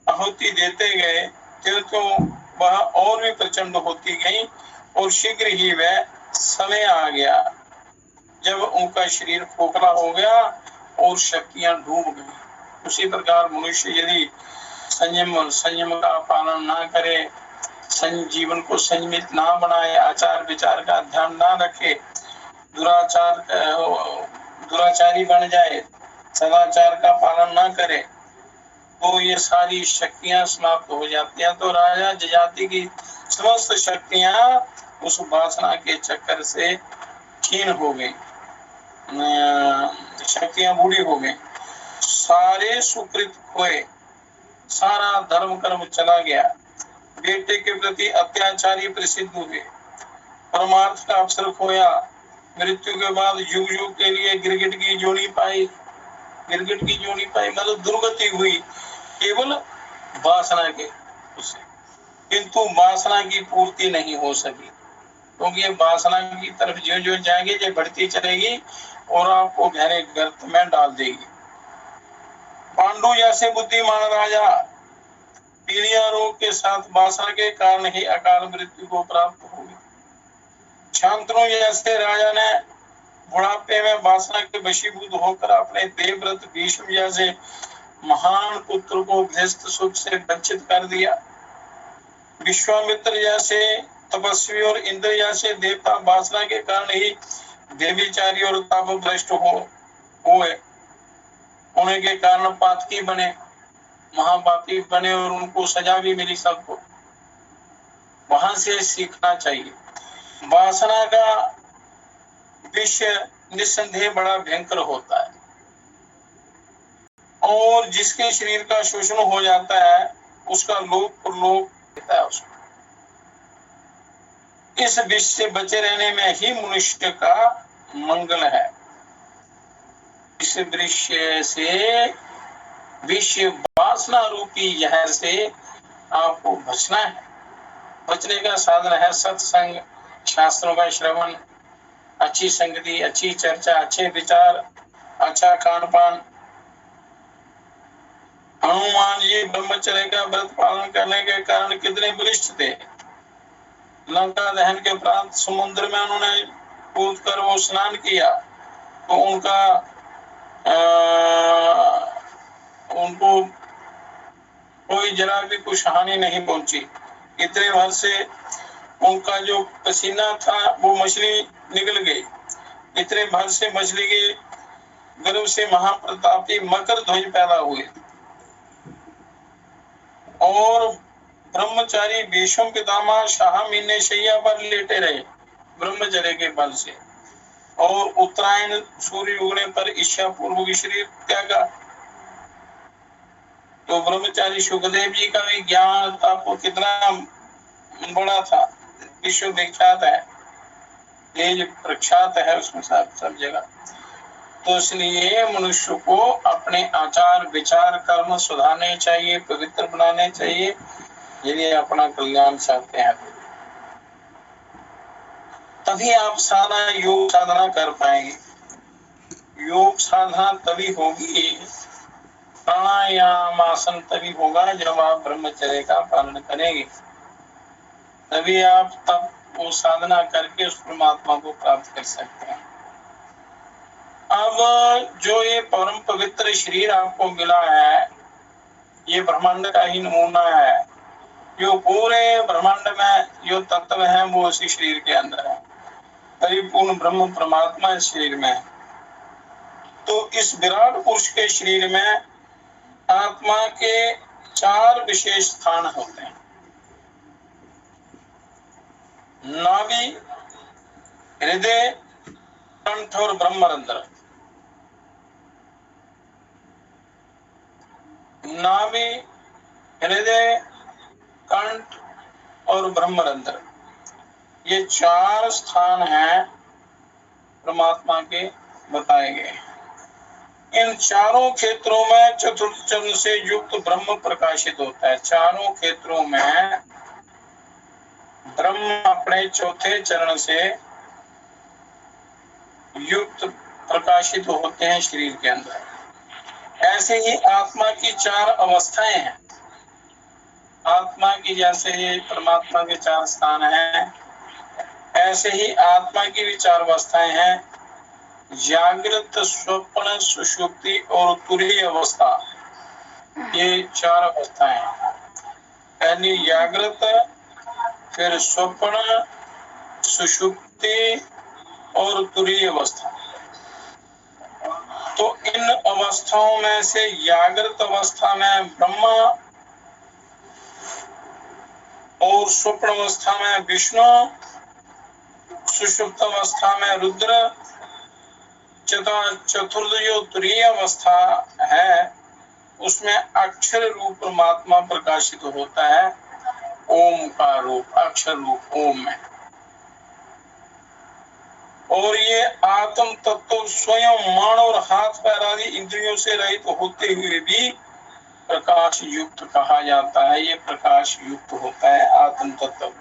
आहुति देते गए त्यों-त्यों वह और भी प्रचंड होती गई और शीघ्र ही वह समय आ गया जब उनका शरीर खोखला हो गया और शक्तियां डूब गई। उसी प्रकार मनुष्य यदि संयम का पालन ना करे, जीवन को संयमित ना बनाए, आचार विचार का ध्यान ना रखे, दुराचारी बन जाए, सदाचार का पालन ना करे, तो ये सारी शक्तियां समाप्त हो जाती हैं। तो राजा जजाति की समस्त शक्तियां उस वासना के चक्कर से क्षीण हो गई, शक्तियां बूढ़ी हो गई, सारे सुकृत खोए, सारा धर्म कर्म चला गया, बेटे के प्रति अत्याचारी प्रसिद्ध हुए, परमार्थ का अवसर खोया, मृत्यु के बाद युग युग के लिए गिरगिट की जोड़ी पाई, मतलब दुर्गति हुई केवल वासना के उससे, किंतु वासना की पूर्ति नहीं हो सकी, क्योंकि ये वासना की तरफ जो जो जाएगी ये बढ़ती चलेगी और आपको गहरे गर्त में डाल देगी। पांडु जैसे बुद्धिमान राजा पीलिया रोग के साथ वासना के कारण ही अकाल मृत्यु को प्राप्त हो गए। शांतनु जैसे राजा ने बुढ़ापे में वासना के वशीभूत होकर अपने देवव्रत भीष्म जैसे महान पुत्र को गृहस्थ सुख से वंचित कर दिया। विश्वामित्र जैसे तपस्वी और इंद्र जैसे देवता वासना के कारण ही व्यभिचारी और तापभ्रष्ट हुए, होने के कारण पातकी बने, महापापी बने और उनको सजा भी मिली सबको। वहां से सीखना चाहिए। वासना का विषय निस्संदेह बड़ा भयंकर होता है और जिसके शरीर का शोषण हो जाता है उसका लोक प्रलोक देता है उसको। इस विष से बचे रहने में ही मनुष्य का मंगल है। इस विष वासना रूपी जहर से आपको बचना है। बचने का साधन है सत्संग, शास्त्रों का श्रवण, अच्छी संगति, अच्छी चर्चा, अच्छे विचार, अच्छा खान पान। हनुमान जी ब्रह्मचर्य का व्रत पालन करने के कारण कितने बलिष्ठ थे। लंका दहन के उपरांत समुद्र में उन्होंने कूद कर वो स्नान किया तो उनको कोई जरा भी कुछ हानि नहीं पहुंची। इतने भर से उनका जो पसीना था वो मछली निकल गई। इतने भर से मछली के गर्भ से महाप्रतापी मकर ध्वज पैदा हुए और ब्रह्मचारी भीष्म पितामह शाह महीने शैया पर लेटे रहे ब्रह्मचर्य के बल से और उत्तरायण सूर्य उगने पर ईशा पूर्व की शरीर त्यागा। तो ब्रह्मचारी सुखदेव जी का भी ज्ञान आपको कितना बड़ा था, विश्व विख्यात है, तेज प्रख्यात है उसमें सब जगह। तो इसलिए मनुष्य को अपने आचार विचार कर्म सुधारने चाहिए, पवित्र बनाने चाहिए यदि अपना कल्याण चाहते हैं। तभी आप सारा योग साधना कर पाएंगे। योग साधना तभी होगी, प्राणायाम आसन तभी होगा जब आप ब्रह्मचर्य का पालन करेंगे। तभी आप तब वो साधना करके उस परमात्मा को प्राप्त कर सकते हैं। अब जो ये परम पवित्र शरीर आपको मिला है ये ब्रह्मांड का ही नमूना है। जो पूरे ब्रह्मांड में जो तत्व है वो उसी शरीर के अंदर है। परिपूर्ण ब्रह्म परमात्मा इस शरीर में है। तो इस विराट पुरुष के शरीर में आत्मा के 4 विशेष स्थान होते हैं। नाभि, हृदय, कंठ और ब्रह्मरंध्र। नाभि, हृदय, कंठ और ब्रह्मरंध्र, ये 4 स्थान हैं परमात्मा के बताए गए। इन चारों क्षेत्रों में चतुर्थ चरण से युक्त ब्रह्म प्रकाशित होता है। चारों क्षेत्रों में ब्रह्म अपने चौथे चरण से युक्त प्रकाशित होते हैं शरीर के अंदर। ऐसे ही आत्मा की चार अवस्थाएं हैं। आत्मा की जैसे ही परमात्मा के चार स्थान हैं, ऐसे ही आत्मा की भी चार अवस्थाएं हैं। जागृत, स्वप्न, सुषुप्ति और तुरीय अवस्था, ये चार अवस्थाएं हैं। पहली जागृत, फिर स्वप्न, सुषुप्ति और तुरीय अवस्था। तो इन अवस्थाओं में से जागृत अवस्था में ब्रह्मा और स्वप्न अवस्था में विष्णु, सुषुप्त अवस्था में रुद्र, चतुर्थ जो तुरीय अवस्था है उसमें अक्षर रूप परमात्मा प्रकाशित होता है। ओम का रूप, अक्षर रूप ओम में। और ये आत्म तत्व स्वयं मन और हाथ पैर आदि इंद्रियों से रहित होते हुए भी प्रकाश युक्त कहा जाता है। ये प्रकाश युक्त होता है आत्म तत्व।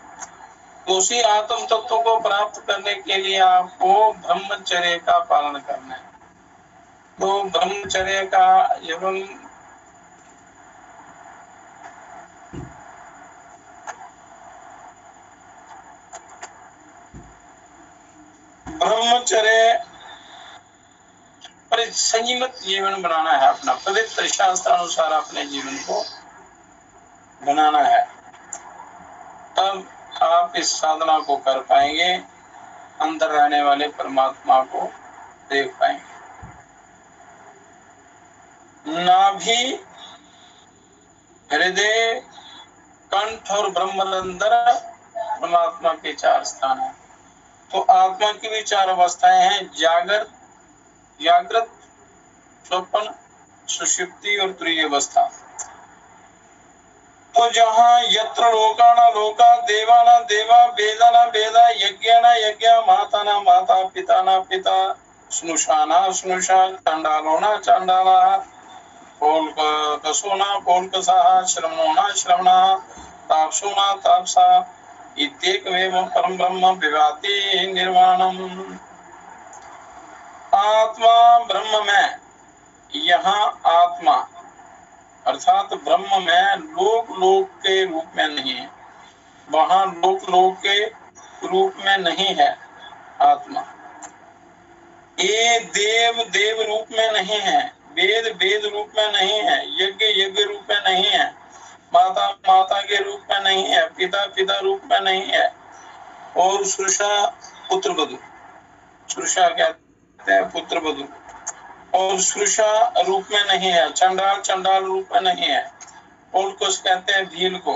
तो उसी आत्म तत्व को प्राप्त करने के लिए आपको ब्रह्मचर्य का पालन करना है। तो ब्रह्मचर्य का जब हम ब्रह्मचर्य पर संयमित जीवन बनाना है, अपना पवित्र शास्त्र अनुसार अपने जीवन को बनाना है, तब आप इस साधना को कर पाएंगे, अंदर रहने वाले परमात्मा को देख पाएंगे। नाभि, हृदय, कंठ और ब्रह्मरंध्र परमात्मा के चार स्थान हैं। तो आत्मा की भी चार अवस्थाएं हैं, जागृत, स्वप्न, सुषुप्ति और तुरीय अवस्था। तो जहाँ यत्र लोकाना लोका, देवाना देवा, वेदाना वेदा, यज्ञाना यज्ञ, माताना माता, पिताना पिता, स्नुषाना स्नुषा, चांडालोना चांडाला, पोलकसोना पोलकसाः, श्रवणोना श्रवणा, तापसोना तापसा, इत्येकमेव परम ब्रह्म विभाति निर्वाणम्। आत्मा ब्रह्म में, यहाँ आत्मा अर्थात ब्रह्म में लोक के रूप में नहीं है, वहाँ लोक के रूप में नहीं है आत्मा। ये देव रूप में नहीं है, वेद रूप में नहीं है, यज्ञ रूप में नहीं है, माता के रूप में नहीं है, पिता रूप में नहीं है, और सुषा पुत्रवधू, सुषा कहते हैं पुत्रवधू, और सुषा रूप में नहीं है, चंडाल रूप में नहीं है, पोलकस कहते हैं भील को,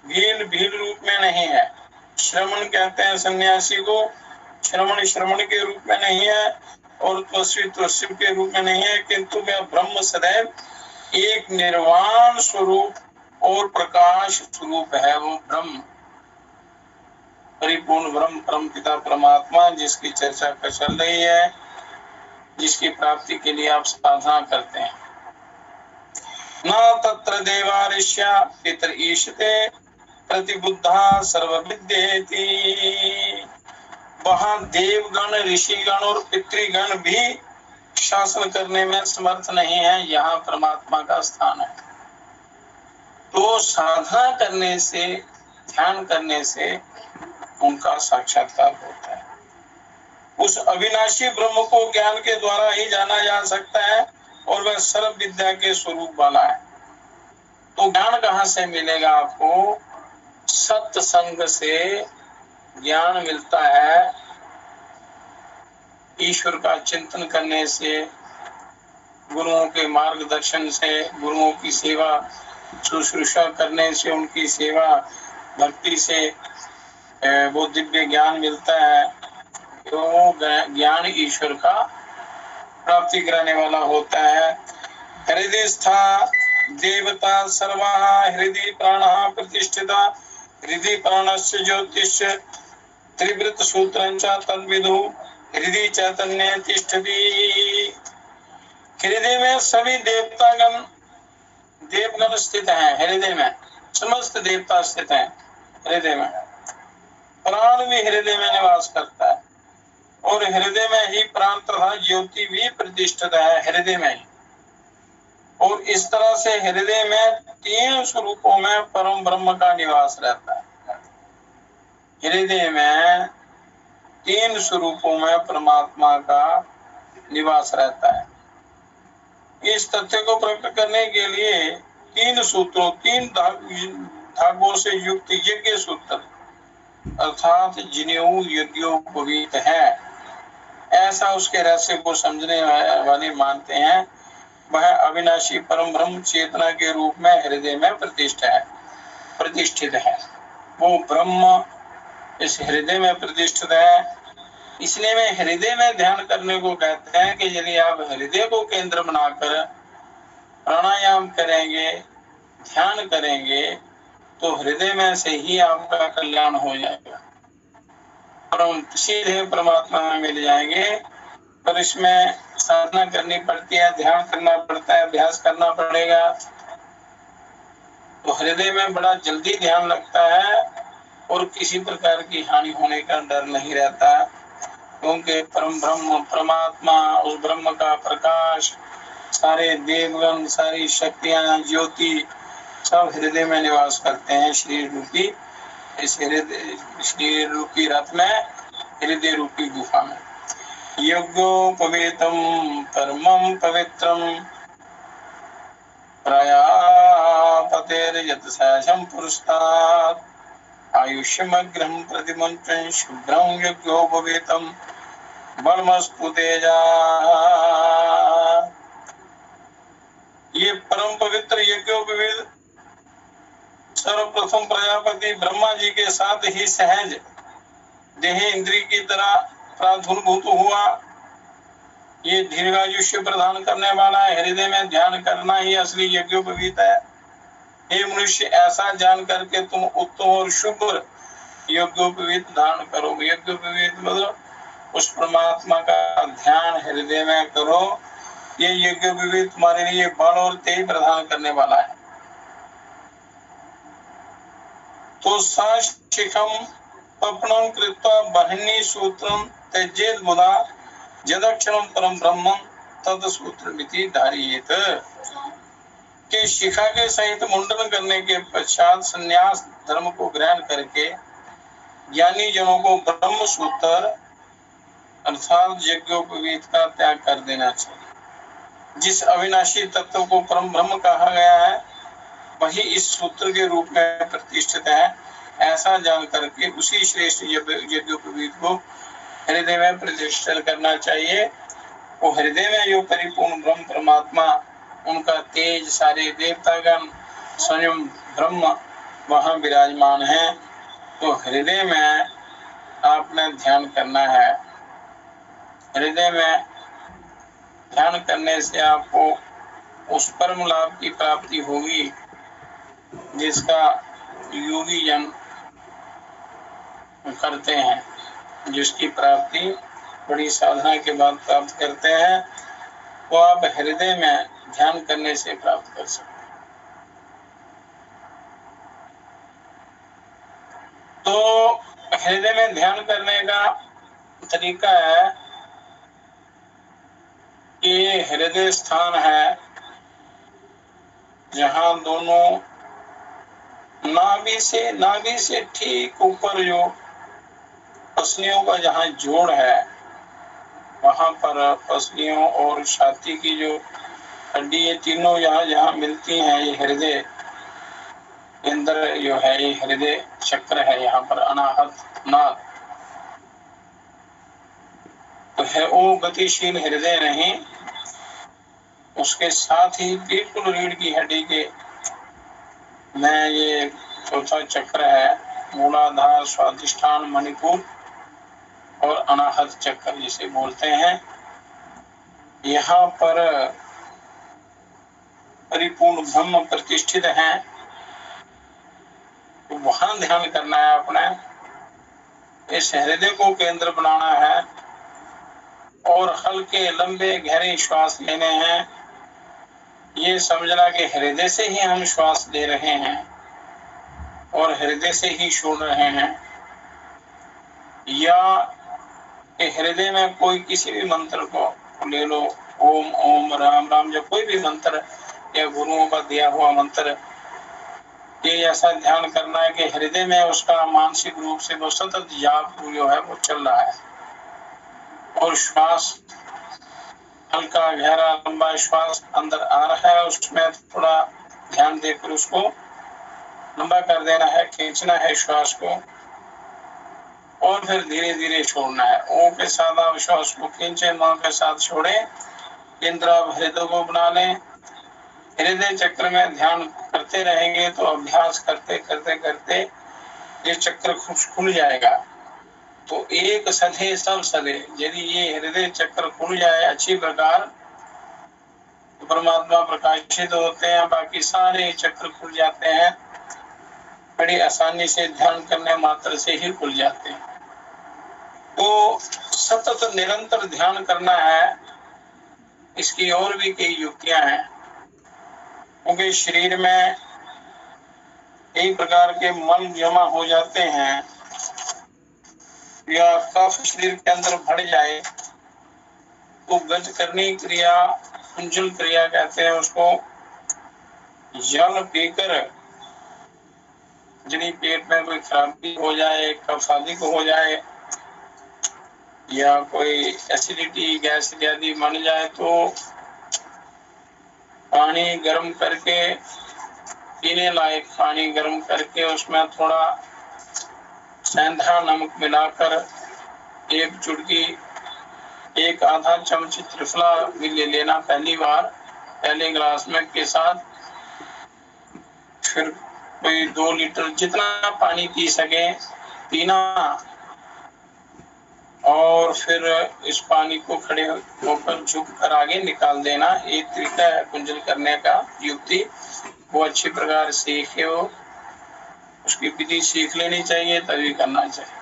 भील रूप में नहीं है, श्रवण कहते हैं सन्यासी को, श्रवण के रूप में नहीं है, और तपस्वी के रूप में नहीं है, किंतु वह ब्रह्म सदैव एक निर्वाण स्वरूप और प्रकाश स्वरूप है। वो ब्रह्म, परिपूर्ण ब्रह्म, परम पिता परमात्मा, जिसकी चर्चा चल रही है, जिसकी प्राप्ति के लिए आप साधना करते हैं। न तत्र देवारिष्या पितर ईशते प्रतिबुद्धा सर्वविद्येति। वहां देवगण, ऋषिगण और पितृगण भी शासन करने में समर्थ नहीं है, यहाँ परमात्मा का स्थान है। तो साधना करने से, ध्यान करने से उनका साक्षात्कार होता है। उस अविनाशी ब्रह्म को ज्ञान के द्वारा ही जाना जा सकता है, और वह सर्व विद्या के स्वरूप वाला है। तो ज्ञान कहाँ से मिलेगा आपको? सत्संग से ज्ञान मिलता है, ईश्वर का चिंतन करने से, गुरुओं के मार्गदर्शन से, गुरुओं की सेवा शुश्रूषा करने से, उनकी सेवा भक्ति से वो दिव्य ज्ञान मिलता है। तो ज्ञान ईश्वर का प्राप्ति कराने वाला होता है। हृदय स्था देवता सर्वा, हृदय प्राण प्रतिष्ठिता, हृदय प्राणस्य ज्योतिष त्रिवृत सूत्रं च तद्विदु, हृदय चैतन्य तिष्ठति। हृदय में सभी देवतागण देवगण स्थित हैं। हृदय में समस्त देवता स्थित हैं। हृदय में प्राण भी हृदय में निवास करता है और हृदय में ही प्राण तथा ज्योति भी प्रतिष्ठित है। हृदय में ही। और इस तरह से हृदय में 3 स्वरूपों में परम ब्रह्म का निवास रहता है। हृदय में 3 स्वरूपों में परमात्मा का निवास रहता है। इस तथ्य को प्रकट करने के लिए 3 सूत्रों 3 धागों से युक्त यज्ञ सूत्र अर्थात जिनेऊ यज्ञोपवीत है, ऐसा उसके रहस्य को समझने वाले मानते हैं। वह अविनाशी परम ब्रह्म चेतना के रूप में हृदय में प्रतिष्ठित है। वो ब्रह्म इस हृदय में प्रतिष्ठित है। इसलिए मैं हृदय में ध्यान करने को कहते हैं कि यदि आप हृदय को केंद्र बनाकर प्राणायाम करेंगे, ध्यान करेंगे, तो हृदय में से ही आपका कल्याण हो जाएगा और हम सीधे परमात्मा में मिल जाएंगे। पर इसमें साधना करनी पड़ती है, ध्यान करना पड़ता है, अभ्यास करना पड़ेगा। तो हृदय में बड़ा जल्दी ध्यान लगता है और किसी प्रकार की हानि होने का डर नहीं रहता, क्योंकि परम ब्रह्म परमात्मा, उस ब्रह्म का प्रकाश, सारे देवगण, सारी शक्तियां, ज्योति सब हृदय में निवास करते हैं। शरीर रूपी इस शरीर रूपी रथ में, हृदय रूपी गुफा में। यज्ञोपवीतम परमं पवित्रम प्रयापतेर्यत्सहजं पुरस्तात् आयुष्यमग्रहं प्रतिमन्त्रं शुभ्रं यज्ञोपवीतं बलमस्तु तेजा। ये परम पवित्र यज्ञोपवीत सर्वप्रथम प्रजापति ब्रह्मा जी के साथ ही सहज देह इंद्री की तरह प्रादुर्भूत हुआ। ये दीर्घायुष्य प्रदान करने वाला है। हृदय में ध्यान करना ही असली यज्ञोपवीत है। हे मनुष्य, ऐसा जान करके तुम उत्तम और शुभ यज्ञोपवीत धारण करो। यज्ञोपवीत मतलब उस परमात्मा का ध्यान हृदय में करो। ये यज्ञोपवीत तुम्हारे लिए बल और तेज प्रदान करने वाला है। तो साशिखम पपणं कृत्वा बहनी सूत्रं त्यजेत बुधा यदक्षरं परम ब्रह्म तद सूत्रमिति धारयेत। कि शिखा के सहित मुंडन करने के पश्चात संन्यास धर्म को ग्रहण करके ज्ञानी जनों को ब्रह्म सूत्र अर्थात यज्ञोपवीत का त्याग कर देना चाहिए। जिस अविनाशी तत्व को परम ब्रह्म कहा गया है वही इस सूत्र के रूप में प्रतिष्ठित है, ऐसा जान करके उसी श्रेष्ठ यज्ञोपवीत को हृदय में प्रतिष्ठित करना चाहिए। वो हृदय में जो परिपूर्ण ब्रह्म परमात्मा, उनका तेज, सारे देवतागण, स्वयं ब्रह्म वहां विराजमान है। तो हृदय में आपने ध्यान करना है। हृदय में ध्यान करने से आपको उस परम लाभ की प्राप्ति होगी जिसका योगी जन करते हैं, जिसकी प्राप्ति बड़ी साधना के बाद प्राप्त करते हैं। वो आप हृदय में ध्यान करने से प्राप्त कर सकते हैं। तो हृदय में ध्यान करने का तरीका है कि हृदय स्थान है जहां दोनों नाभि से ठीक ऊपर जो पसलियों का जहां जोड़ है, वहां पर पसलियों और छाती की जो हड्डी, ये तीनों जहां मिलती हैं, ये हृदय केंद्र जो है, ये हृदय चक्र है। यहाँ पर अनाहत नाद तो है। वो गतिशील हृदय नहीं, उसके साथ ही बिल्कुल रीढ़ की हड्डी के में ये चौथा चक्र है, मूलाधार, स्वादिष्ठान, मणिपुर और अनाहत चक्र जिसे बोलते हैं। यहाँ पर परिपूर्ण ब्रह्म प्रतिष्ठित है। तो वहां ध्यान करना है अपने, इस हृदय को केंद्र बनाना है और हल्के लंबे गहरे श्वास लेने हैं। ये समझना कि हृदय से ही हम श्वास ले रहे हैं और हृदय से ही छोड़ रहे हैं, या कि हृदय में कोई किसी भी मंत्र को ले लो, ओम ओम राम राम, जो कोई भी मंत्र या गुरुओं का दिया हुआ मंत्र, ये ऐसा ध्यान करना है कि हृदय में उसका मानसिक रूप से वो सतत जाप जो है वो चल रहा है। और श्वास हल्का गहरा लंबा श्वास अंदर आ रहा है, उसमें थोड़ा ध्यान देकर उसको लंबा कर देना है, खींचना है श्वास को, और फिर धीरे धीरे छोड़ना है। ओ के साथ आप श्वास को खींचे, मां के साथ छोड़े, केंद्र आप हृदय को बना लें। हृदय चक्र में ध्यान करते रहेंगे तो अभ्यास करते करते करते ये चक्र खुल जाएगा। तो एक सधे सब सधे, यदि ये हृदय चक्र खुल जाए अच्छी प्रकार, तो परमात्मा प्रकाशित होते हैं, बाकी सारे चक्र खुल जाते हैं, बड़ी आसानी से ध्यान करने मात्र से ही खुल जाते हैं। तो सतत निरंतर ध्यान करना है। इसकी और भी कई युक्तियां हैं, क्योंकि शरीर में कई प्रकार के मल जमा हो जाते हैं या कफ शरीर के अंदर भर जाए, तो गज करनी क्रिया, कुंजल क्रिया कहते हैं उसको। जल पीकर यदि पेट में कोई खराबी हो जाए, कफ आदि को हो जाए, या कोई एसिडिटी गैस इत्यादि बन जाए, तो पानी गर्म करके, पीने लायक पानी गर्म करके उसमें थोड़ा सेंधा नमक मिलाकर एक चुटकी, एक आधा चम्मच त्रिफला भी ले लेना पहली बार, पहले गिलास में के साथ। फिर कोई 2 लीटर जितना पानी पी सके पीना, और फिर इस पानी को खड़े होकर झुक कर आगे निकाल देना। एक तरीका है कुंजल करने का, युक्ति वो अच्छी प्रकार सीखे हो, उसकी विधि सीख लेनी चाहिए तभी करना चाहिए।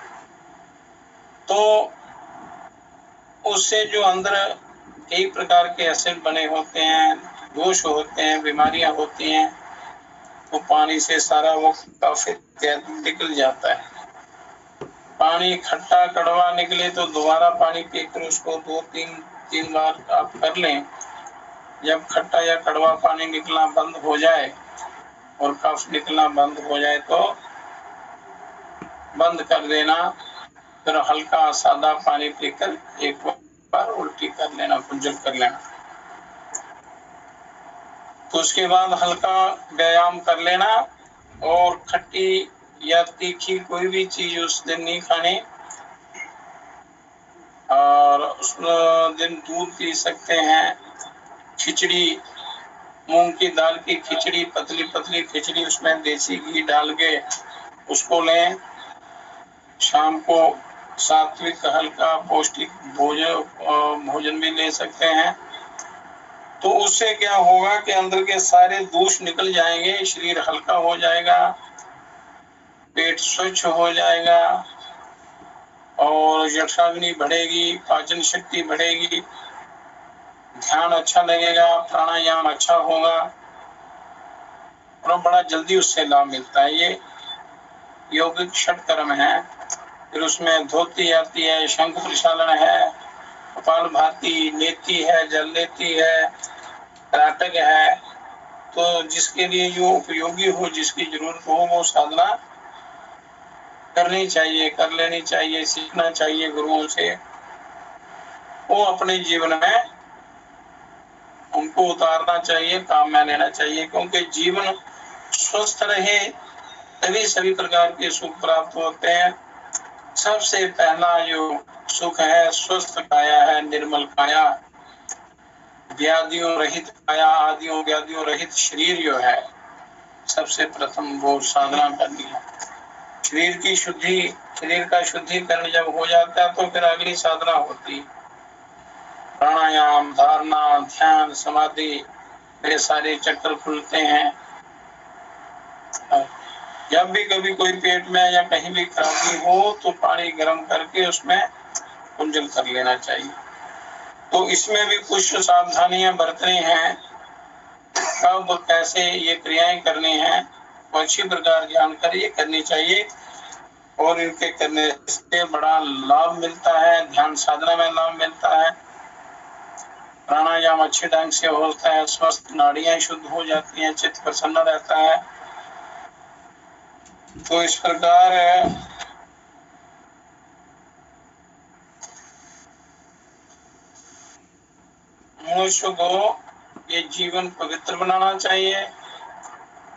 तो उससे जो अंदर कई प्रकार के एसिड बने होते हैं, दोष होते हैं, बीमारियां होती हैं, तो पानी से सारा वो कफ इत्यादि निकल जाता है। पानी खट्टा कड़वा निकले तो दोबारा पानी पीकर उसको 2-3 बार आप कर लें। जब खट्टा या कड़वा पानी निकलना बंद हो जाए और कफ निकलना बंद हो जाए तो बंद कर देना, फिर हल्का सादा पानी पीकर एक बार उल्टी कर लेना, कुंजल कर लेना। तो उसके बाद हल्का व्यायाम कर लेना, और खट्टी या तीखी कोई भी चीज उस दिन नहीं खानी, और उस दिन दूध पी सकते हैं। खिचड़ी, मूंग की दाल की खिचड़ी, पतली पतली खिचड़ी, उसमें देसी घी डाल के उसको लें। शाम को सात्विक हल्का पौष्टिक भोजन भी ले सकते हैं। तो उससे क्या होगा कि अंदर के सारे दोष निकल जाएंगे, शरीर हल्का हो जाएगा, पेट स्वच्छ हो जाएगा, और यक्षाग्नि बढ़ेगी, पाचन शक्ति बढ़ेगी, ध्यान अच्छा लगेगा, प्राणायाम अच्छा होगा, और बड़ा जल्दी उससे लाभ मिलता है। ये यौगिक षटकर्म है। फिर उसमें धोती आती है, शंख प्रक्षालन है, कपाल भाती, नेति है, जल लेती है, त्राटक है। तो जिसके लिए जो उपयोगी हो, जिसकी जरूरत हो, वो साधना करनी चाहिए, कर लेनी चाहिए, सीखना चाहिए गुरुओं से। वो अपने जीवन में उनको उतारना चाहिए, काम में लेना चाहिए, क्योंकि जीवन स्वस्थ रहे तभी सभी प्रकार के सुख प्राप्त होते हैं। सबसे पहला जो सुख है स्वस्थ काया है, निर्मल काया, व्याधियों रहित काया, आदियों व्याधियों रहित शरीर जो है, सबसे प्रथम वो साधना करनी है। शरीर की शुद्धि, शरीर का शुद्धिकरण जब हो जाता है तो फिर अगली साधना होती, प्राणायाम, धारणा, ध्यान, समाधि, मेरे सारे चक्र खुलते हैं। जब भी कभी कोई पेट में या कहीं भी खराबी हो तो पानी गर्म करके उसमें कुंजल कर लेना चाहिए। तो इसमें भी कुछ सावधानियां बरतनी हैं, कब कैसे ये क्रियाएं करनी है, वो अच्छी प्रकार जानकारी करनी चाहिए और इनके करने से बड़ा लाभ मिलता है, ध्यान साधना में लाभ मिलता है, प्राणायाम अच्छे ढंग से होता है, स्वस्थ नाड़ियां शुद्ध हो जाती हैं, चित्त प्रसन्न रहता है। तो इस प्रकार मनुष्य को ये जीवन पवित्र बनाना चाहिए।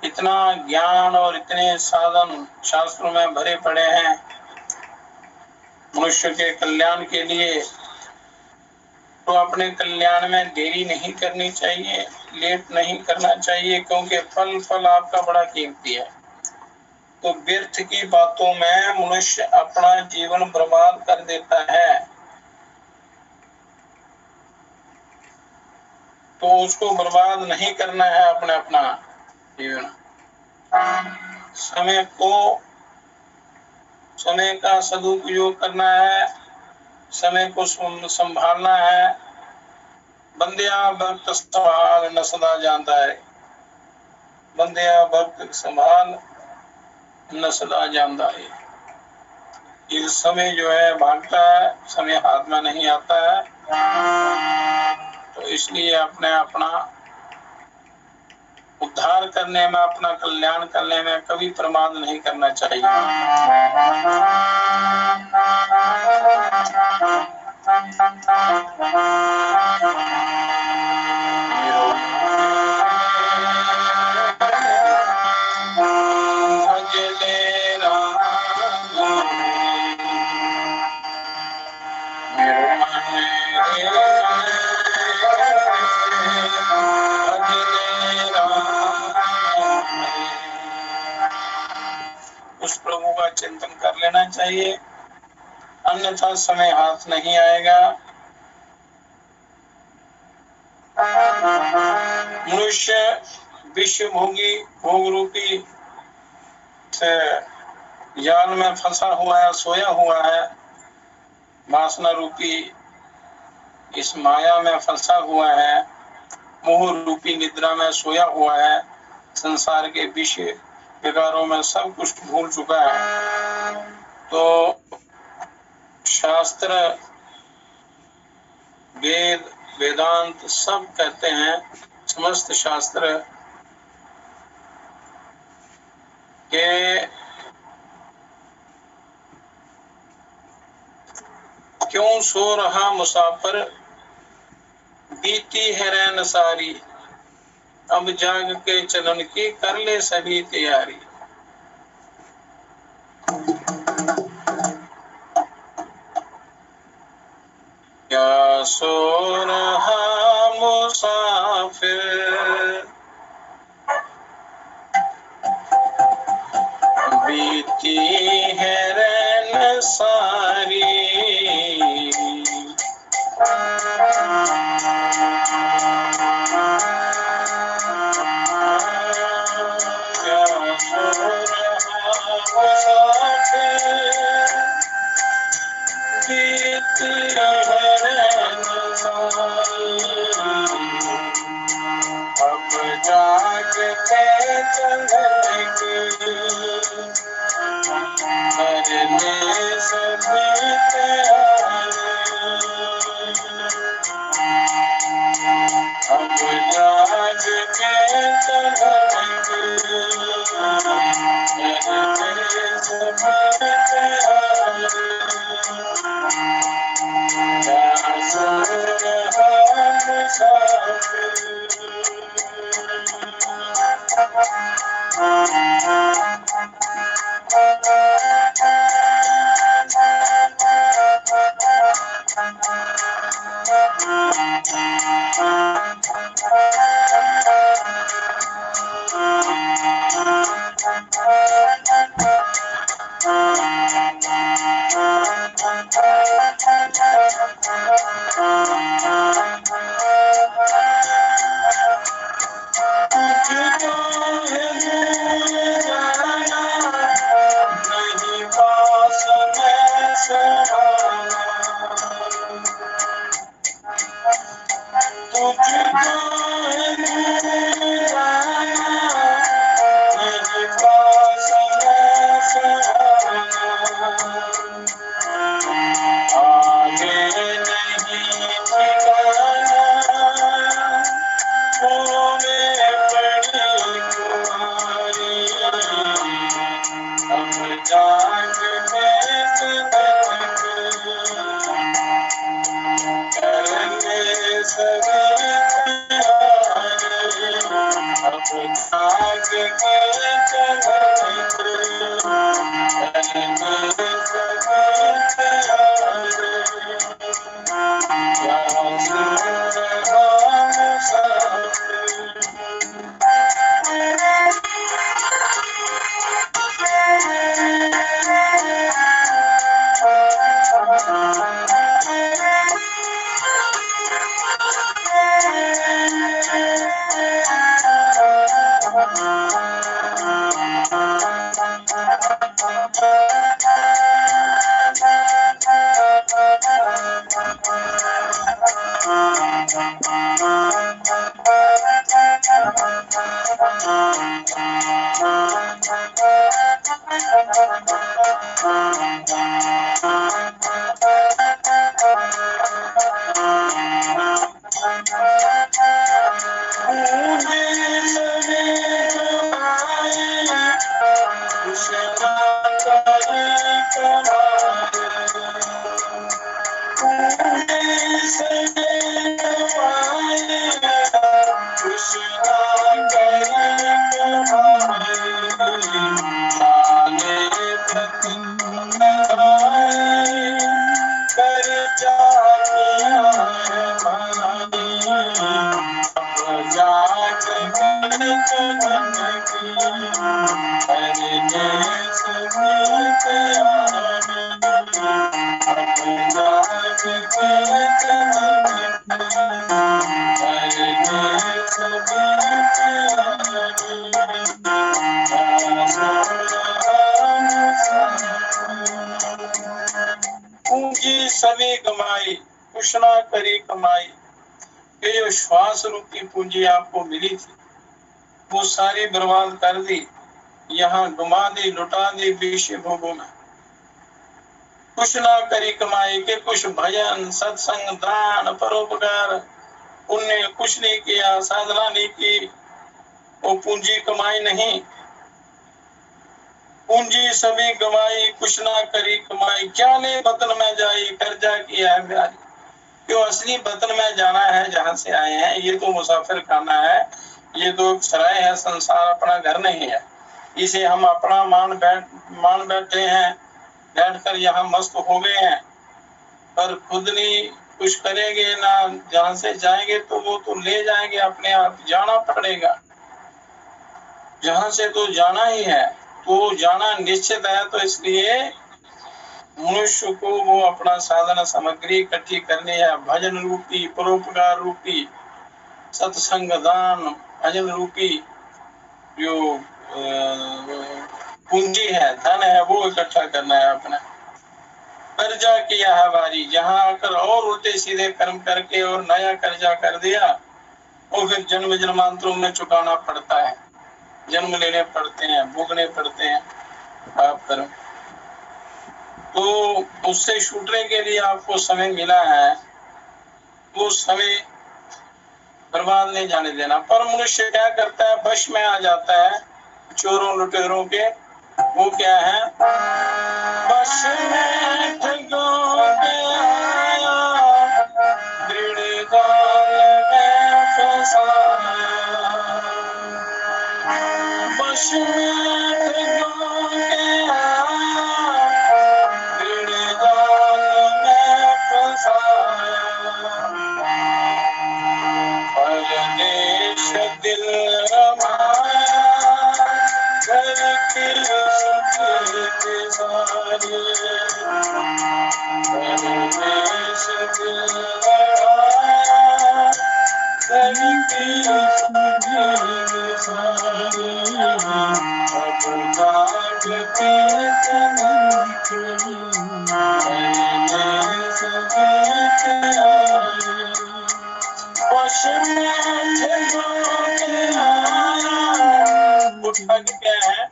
इतना ज्ञान और इतने साधन शास्त्रों में भरे पड़े हैं मनुष्य के कल्याण के लिए, तो अपने कल्याण में देरी नहीं करनी चाहिए, लेट नहीं करना चाहिए, क्योंकि फल आपका बड़ा कीमती है। तो व्यर्थ की बातों में मनुष्य अपना जीवन बर्बाद कर देता है, तो उसको बर्बाद नहीं करना है अपना जीवन। समय का सदुपयोग करना है, समय को संभालना है। बंदिया भक्त संभाल न सदा जानता है, बंदिया भक्त संभाल न सदा जानता है। ये समय जो है भागता है, समय हाथ में नहीं आता है, तो इसलिए अपना उद्धार करने में, अपना कल्याण करने में कभी प्रमाद नहीं करना चाहिए। उस प्रभु का चिंतन कर लेना चाहिए, अन्यथा समय हाथ नहीं आएगा। मनुष्य विश्व भोगी भोग रूपी जाल में फंसा हुआ है, सोया हुआ है, वासना रूपी इस माया में फंसा हुआ है, मोह रूपी निद्रा में सोया हुआ है, संसार के विषय विकारों में सब कुछ भूल चुका है। तो शास्त्र, वेद, वेदांत सब कहते हैं, समस्त शास्त्र के क्यों सो रहा मुसाफिर, बीती है रैन सारी, अब जाग के चलन की कर ले सभी तैयारी। क्या सो रहा मुसाफिर, बीती है रैन सारी, अब जाग के चलन की करने सभी तैयारी, अब जाग के चलन की करने सभी तैयारी। मुझको है भूल जाना, मेरे पास है सहारा, आगे नहीं ठिकाना, मोरे बड़ी कुमारी, अब जाग में करने सभी तैयारी, अब जाग के करने सभी तैयारी, क्या सुन रहा मुसाफिर। पूंजी सभी कमाई, कुछ ना करी कमाई। ये जो श्वास रूपी पूंजी आपको मिली थी वो सारी बर्बाद कर दी, यहाँ डुबा दी, लुटा दी विषय भोगों में। कुछ ना करी कमाई के कुछ भजन सत्संग दान परोपकार पुण्य कुछ नहीं किया, साधना नहीं की, वो पूंजी कमाई नहीं। पूंजी सभी कमाई, कुछ ना करी कमाई। क्या ले वतन में जाई, कर्जा किया है ब्याज। क्यों असली वतन में जाना है जहाँ से आए हैं, ये तो मुसाफिर खाना है, ये तो सराय है, संसार अपना घर नहीं है। इसे हम अपना मान बैठे हैं, बैठकर यहाँ मस्त हो गए हैं, पर खुद नहीं कुछ करेंगे ना, जहाँ से जाएंगे तो वो तो ले जाएंगे अपने आप। जाना पड़ेगा, जहाँ से तो जाना ही है, तो जाना निश्चित है। तो इसलिए मनुष्य को वो अपना साधना सामग्री इकट्ठी करनी है, भजन रूपी परोपकार रूपी सत्संग दान भजन रूपी जो पूंजी है, धन है, वो इकट्ठा करना है अपना। कर्जा किया है भारी, जहाँ आकर और उल्टे सीधे कर्म करके और नया कर्जा कर दिया, और फिर जन्म जन्मांतरों में चुकाना पड़ता है, जन्म लेने पड़ते हैं, भोगने पड़ते हैं पाप कर्म। तो उससे छूटने के लिए आपको समय मिला है, वो समय बर्बाद नहीं जाने देना। पर मनुष्य क्या करता है, वश में आ जाता है चोरों लुटेरों के। वो क्या है, वश में ठगों के आया, दृढ़ जाल में फंसाया। वश में ठगों के आया, दृढ़ जाल में फंसाया। परदेश दिल रमाया, घर की सुखी के सारी। परदेश दिल रमाया, घर की सुखी के सारी। अब जाग के चमक, परदेश गीत आई। उठा के क्या है?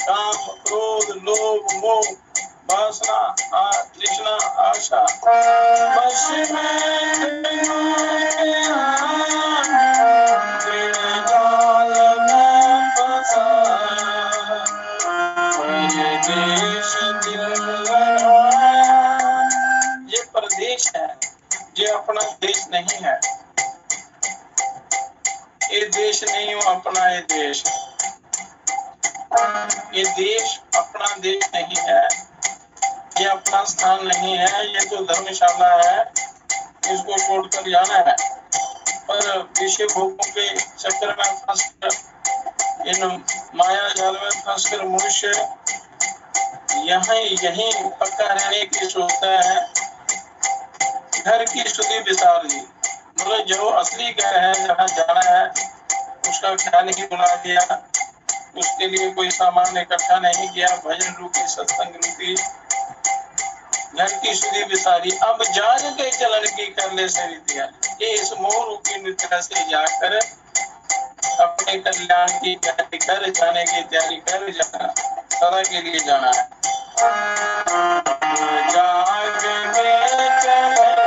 काम, क्रोध, लोभ, मोह, वासना, तृष्णा, आशा। बस में जाल में फंसाया, परदेश दिल लगाया। ये परदेश है, ये अपना देश नहीं है। ये देश नहीं हो अपना, ये देश, ये देश अपना देश नहीं है, ये अपना स्थान नहीं है। ये तो धर्मशाला है, इसको छोड़कर जाना है। पर विषय भोगों के चक्कर में फंसकर, इन माया जाल में फंसकर मनुष्य यहीं पक्का रहने की सोचता है। घर की स्तुति विसार दी, मतलब जो असली घर है, जहाँ जाना है, उसका ख्याल ही बुला दिया। उसके लिए कोई सामान इकट्ठा नहीं किया। भजन रूपी, सत्संग रूपी घर की स्तुति विसारी, अब जाग के चलन की कर ले सभी तैयारी। ये इस मोह रूपी निद्रा से जाकर अपने कल्याण की तैयारी कर, जाने की तैयारी कर, जाना सदा के लिए जाना है। जाग के चलन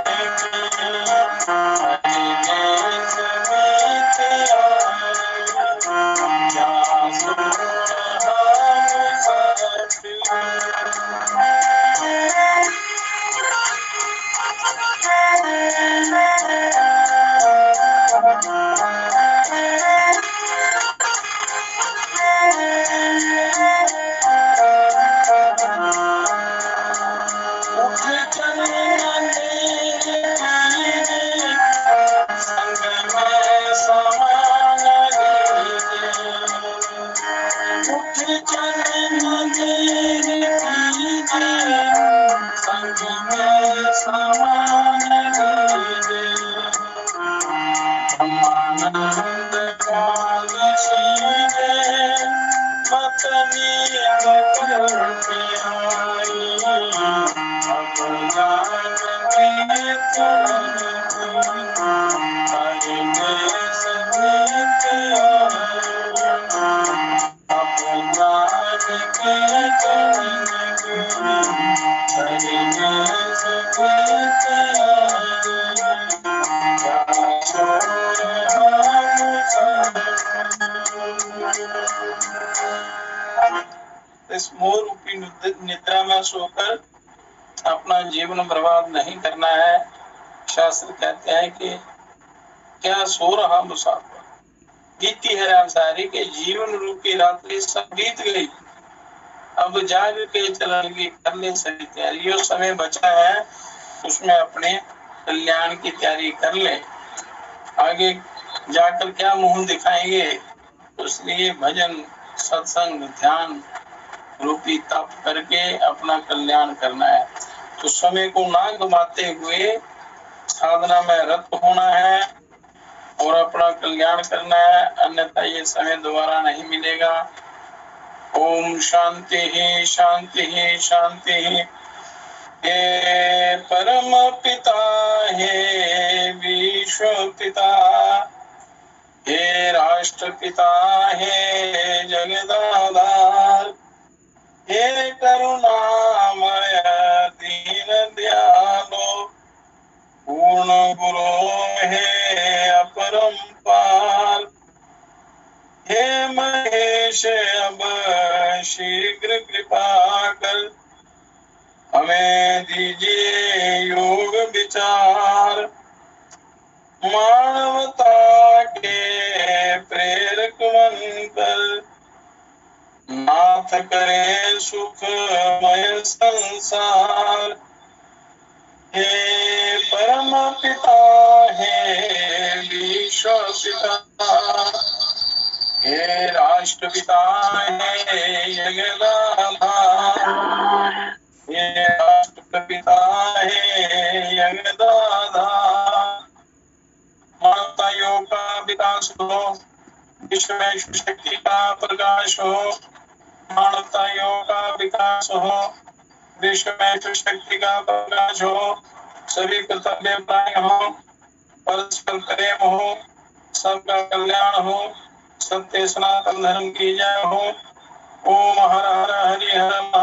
इस मोह रूपी निद्रा में सोकर अपना जीवन बर्बाद नहीं करना है। शास्त्र कहते हैं कि क्या सो रहा मुसाफिर, बीती है रात सारी, के जीवन रूपी रात्रि सब बीत गई। अब जाग के चलन की कर ले सभी तैयारी। जो समय बचा है उसमें अपने कल्याण की तैयारी कर ले। आगे जाकर क्या मुंह दिखाएंगे, इसलिए भजन, सत्संग, ध्यान रूपी तप करके अपना कल्याण करना है। तो समय को ना गवाते हुए साधना में रत होना है और अपना कल्याण करना है, अन्यथा ये समय दोबारा नहीं मिलेगा। ओम शांति ही शांति ही शांति ही। हे परम पिता, हे विश्व पिता, हे राष्ट्र पिता, हे जगदाधार, हे करुणामय दीन दयालो, पूर्ण गुरु हे अपरंपार, हे महेश अब शीघ्र कृपा कर, हमें दीजिए योग विचार। मानवता के प्रेरक बनकर नाथ करे सुखमय संसार। हे परम पिता, हे विश्व पिता, हे राष्ट्र पिता, हे जगदाधार, हे राष्ट्र पिता, हे जगदाधार। मानवता योग का विकास हो, विश्व में शक्ति का प्रकाश हो। मानवता योग का विकास हो, विश्व में शक्ति का प्रकाश हो। सभी कर्तव्य प्राय हो, परस्पर प्रेम हो, सबका कल्याण हो, सत्य सनातन धर्म की जय हो। ओम हर हर हरि हर